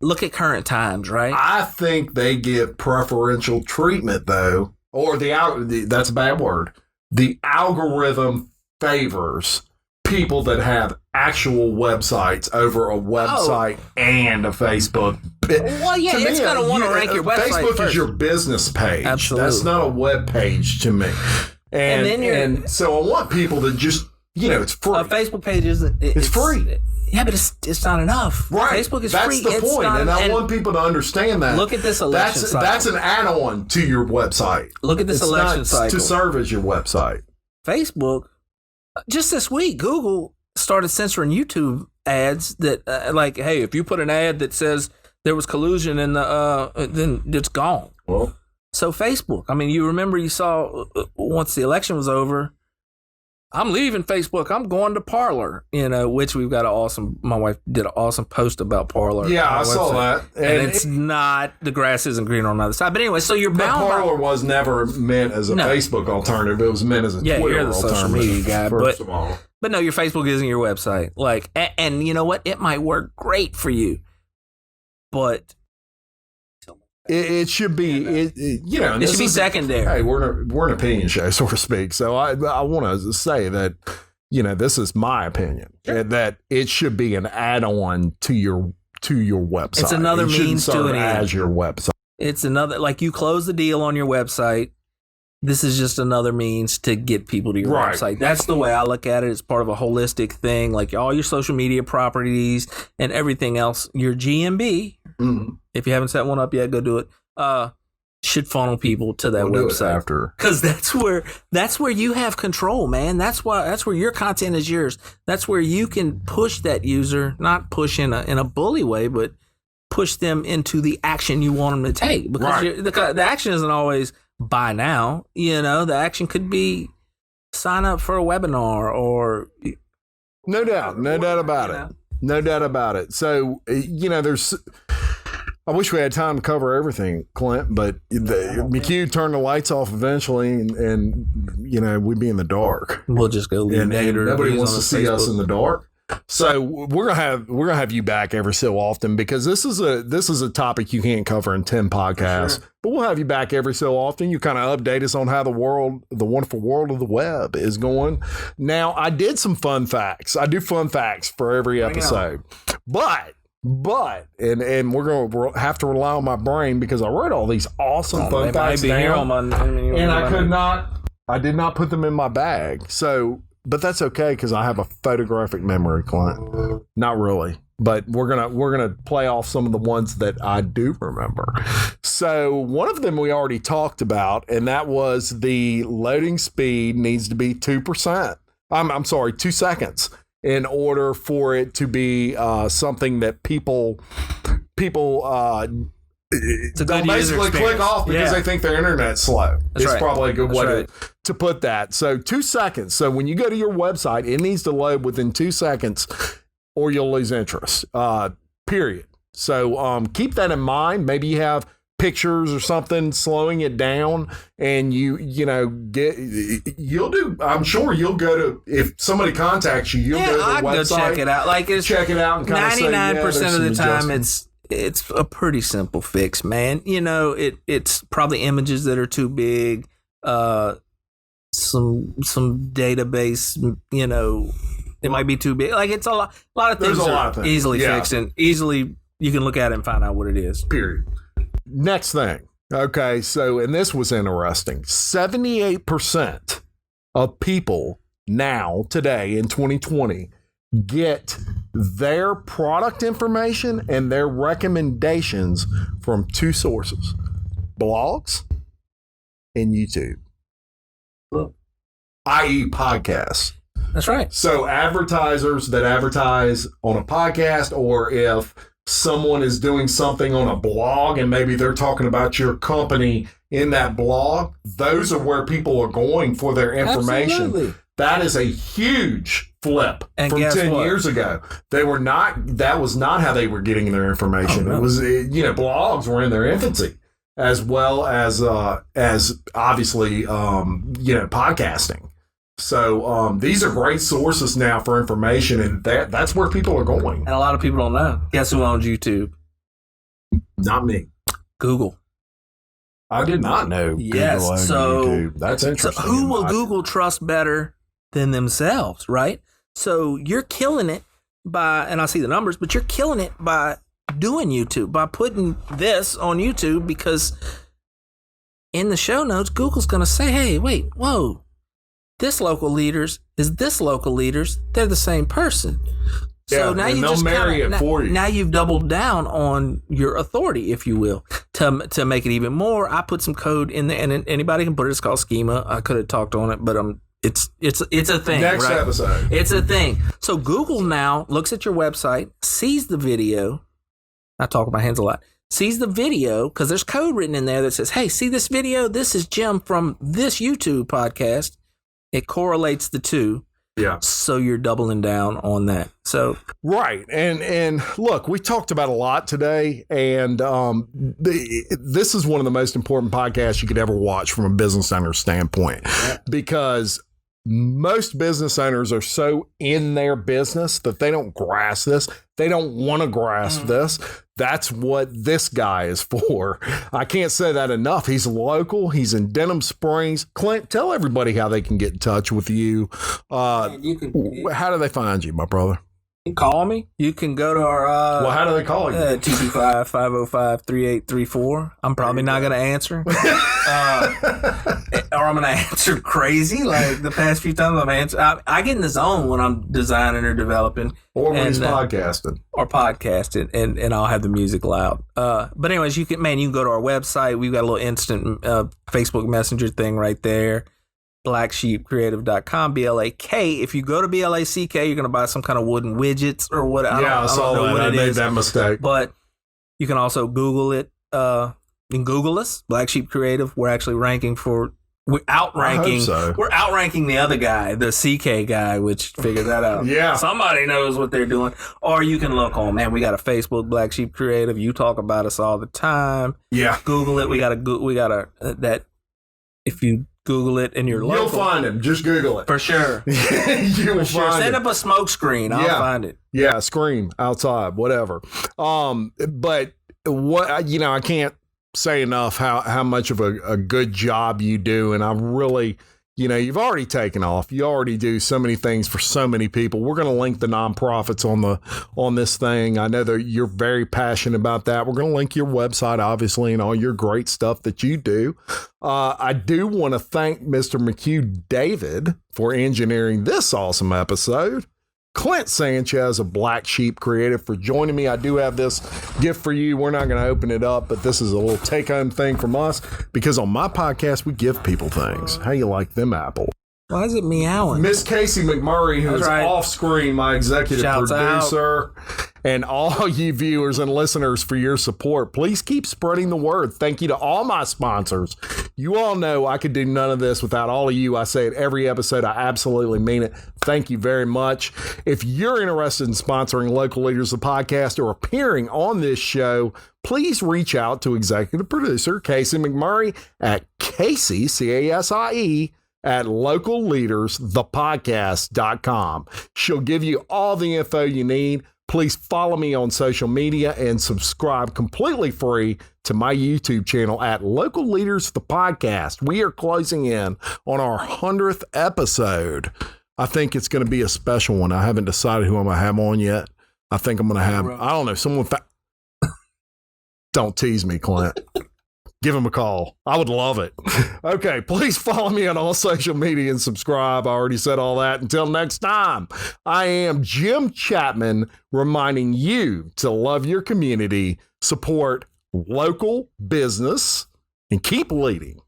look at current times, right? I think they give preferential treatment, though, or that's a bad word. The algorithm favors people that have actual websites over a website and a Facebook. Well, yeah, it's going to want to rank your website Facebook first. Is your business page. Absolutely. That's not a web page to me. And so I want people to just, it's free. A Facebook page it's free. Yeah, but it's not enough. Right. Facebook is that's free. That's the point. And I want people to understand that. Look at this election cycle. That's an add-on to your website. Look at this election cycle. To serve as your website. Facebook, just this week, Google started censoring YouTube ads that, hey, if you put an ad that says there was collusion in then it's gone. Well, so Facebook, you remember you saw once the election was over, I'm leaving Facebook. I'm going to Parler, which we've got my wife did an awesome post about Parler. Yeah, I saw that. And it's not, the grass isn't green on the other side. But anyway, so you're bound. Parler was never meant as a Facebook alternative. It was meant as a Twitter alternative. You're the social media guy. First of all. But no, your Facebook isn't your website. And you know what? It might work great for you. But it should be, it should be secondary. Hey, we're an opinion show, so to speak. So I want to say that, this is my opinion, that it should be an add-on to your website. It's another means to an end. As your website. It's another, you close the deal on your website. This is just another means to get people to your website. That's the way I look at it. It's part of a holistic thing, like all your social media properties and everything else. Your GMB, if you haven't set one up yet, go do it. Should funnel people to that website after, because that's where you have control, man. That's where your content is yours. That's where you can push that user, not push in a bully way, but push them into the action you want them to take. Because the action isn't always buy now. The action could be sign up for a webinar or no doubt about it. No doubt about it. So, I wish we had time to cover everything, Clint, but McHugh turned the lights off eventually, and we'd be in the dark. We'll just go leave And nobody wants to see us in the dark. So we're gonna have you back every so often, because this is a topic you can't cover in 10 podcasts. Sure. But we'll have you back every so often. You kind of update us on how the wonderful world of the web is going. Now, I did some fun facts. I do fun facts for every episode, but and we're gonna have to rely on my brain, because I wrote all these awesome fun facts down, and I did not put them in my bag. So. But that's okay, because I have a photographic memory, Clint. Not really, but we're gonna play off some of the ones that I do remember. So one of them we already talked about, and that was the loading speed needs to be 2%. I'm sorry, 2 seconds, in order for it to be something that people they'll basically click off because they think their internet's slow. It's probably a good way to put that. So 2 seconds. So when you go to your website, it needs to load within 2 seconds, or you'll lose interest. Period. So keep that in mind. Maybe you have pictures or something slowing it down, and I'm sure you'll go to, if somebody contacts you, you'll go to the website. Go check it out. Like, check it out and kind of say, 99% of the time it's a pretty simple fix, man. It's probably images that are too big, some database, it might be too big. Like, it's a lot of things. There's a lot of things easily fixed, and easily you can look at it and find out what it is. Period. Next thing. Okay, so, and this was interesting. 78% of people now, today in 2020, get their product information and their recommendations from 2 sources: blogs and YouTube, i.e. podcasts. That's right. So advertisers that advertise on a podcast, or if someone is doing something on a blog and maybe they're talking about your company in that blog, those are where people are going for their information. Absolutely. That is a huge flip from 10 years ago. That was not how they were getting their information. It was, blogs were in their infancy, as well as obviously, podcasting. So these are great sources now for information, and that's where people are going. And a lot of people don't know. Guess who owns YouTube? Not me. Google. I did not know Google owned YouTube. That's interesting. So who will Google trust better than themselves, right? So you're killing it by, and I see the numbers, but you're killing it by doing YouTube, by putting this on YouTube, because in the show notes, Google's going to say, hey, wait, whoa. This local leaders is this local leaders. They're the same person. So now you just marry it for you. Now you've doubled down on your authority, if you will, to make it even more. I put some code in there, and anybody can put it. It's called schema. I could have talked on it, but it's a thing. Next episode. It's a thing. So Google now looks at your website, sees the video. I talk with my hands a lot. Sees the video, because there's code written in there that says, hey, see this video? This is Jim from this YouTube podcast. It correlates the two. Yeah. So you're doubling down on that. So right. And look, we talked about a lot today, and this is one of the most important podcasts you could ever watch from a business owner standpoint, because most business owners are so in their business that they don't grasp this. They don't want to grasp this. That's what this guy is for. I can't say that enough. He's local. He's in Denham Springs. Clint, tell everybody how they can get in touch with you. How do they find you, my brother? You can call me. You can go to our... well, how do they call you? 225-505-3834. I'm probably not going to answer. Or I'm going to answer crazy. Like the past few times I've answered. I get in the zone when I'm designing or developing. Or when he's podcasting. Or podcasting, and I'll have the music loud. But anyways, you can go to our website. We've got a little instant Facebook Messenger thing right there. BlakSheepCreative.com, BLAK. If you go to BLACK, you're going to buy some kind of wooden widgets or what. I saw that. I made that mistake. But you can also Google it. You can Google us, Black Sheep Creative. We're actually ranking for we're outranking. so. We're outranking the other guy, the CK guy, which figured that out. Yeah. Somebody knows what they're doing. Or you can look on, man. We got a Facebook, BlakSheep Creative. You talk about us all the time. Yeah. Google it. We got that. If you Google it and you're local, You'll find him. Just Google it. for sure. You will Sure. find Set him. up a smoke screen. I'll find it. Yeah, scream outside, whatever. But what I can't say enough how much of a good job you do, and I really, you've already taken off. You already do so many things for so many people. We're going to link the nonprofits on this thing. I know that you're very passionate about that. We're going to link your website, obviously, and all your great stuff that you do. I do want to thank Mr. McHugh David for engineering this awesome episode. Clint Sanchez of BlakSheep Creative for joining me. I do have this gift for you. We're not going to open it up, but this is a little take-home thing from us because on my podcast, we give people things. How you like them, Apple? Why is it meowing? Miss Casey McMurray, who's right. off screen, my executive Shouts producer, and all you viewers and listeners for your support. Please keep spreading the word. Thank you to all my sponsors. You all know I could do none of this without all of you. I say it every episode. I absolutely mean it. Thank you very much. If you're interested in sponsoring Local Leaders, the podcast, or appearing on this show, please reach out to executive producer Casey McMurray at Casey, CASIE, at localleadersthepodcast.com. She'll give you all the info you need. Please follow me on social media and subscribe completely free to my YouTube channel at Local Leaders the Podcast. We are closing in on our 100th episode. I think it's going to be a special one. I haven't decided who I'm going to have on yet. I think I'm going to have, I don't know, someone. Don't tease me, Clint. Give him a call. I would love it. Okay, please follow me on all social media and subscribe. I already said all that. Until next time, I am Jim Chapman reminding you to love your community, support local business, and keep leading.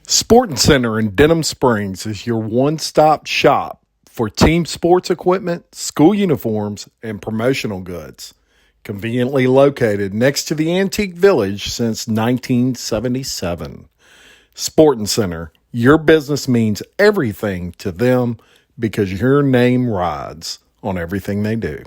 Sporting Center in Denham Springs is your one-stop shop for team sports equipment, school uniforms, and promotional goods. Conveniently located next to the Antique Village since 1977. Sporting Center, your business means everything to them because your name rides on everything they do.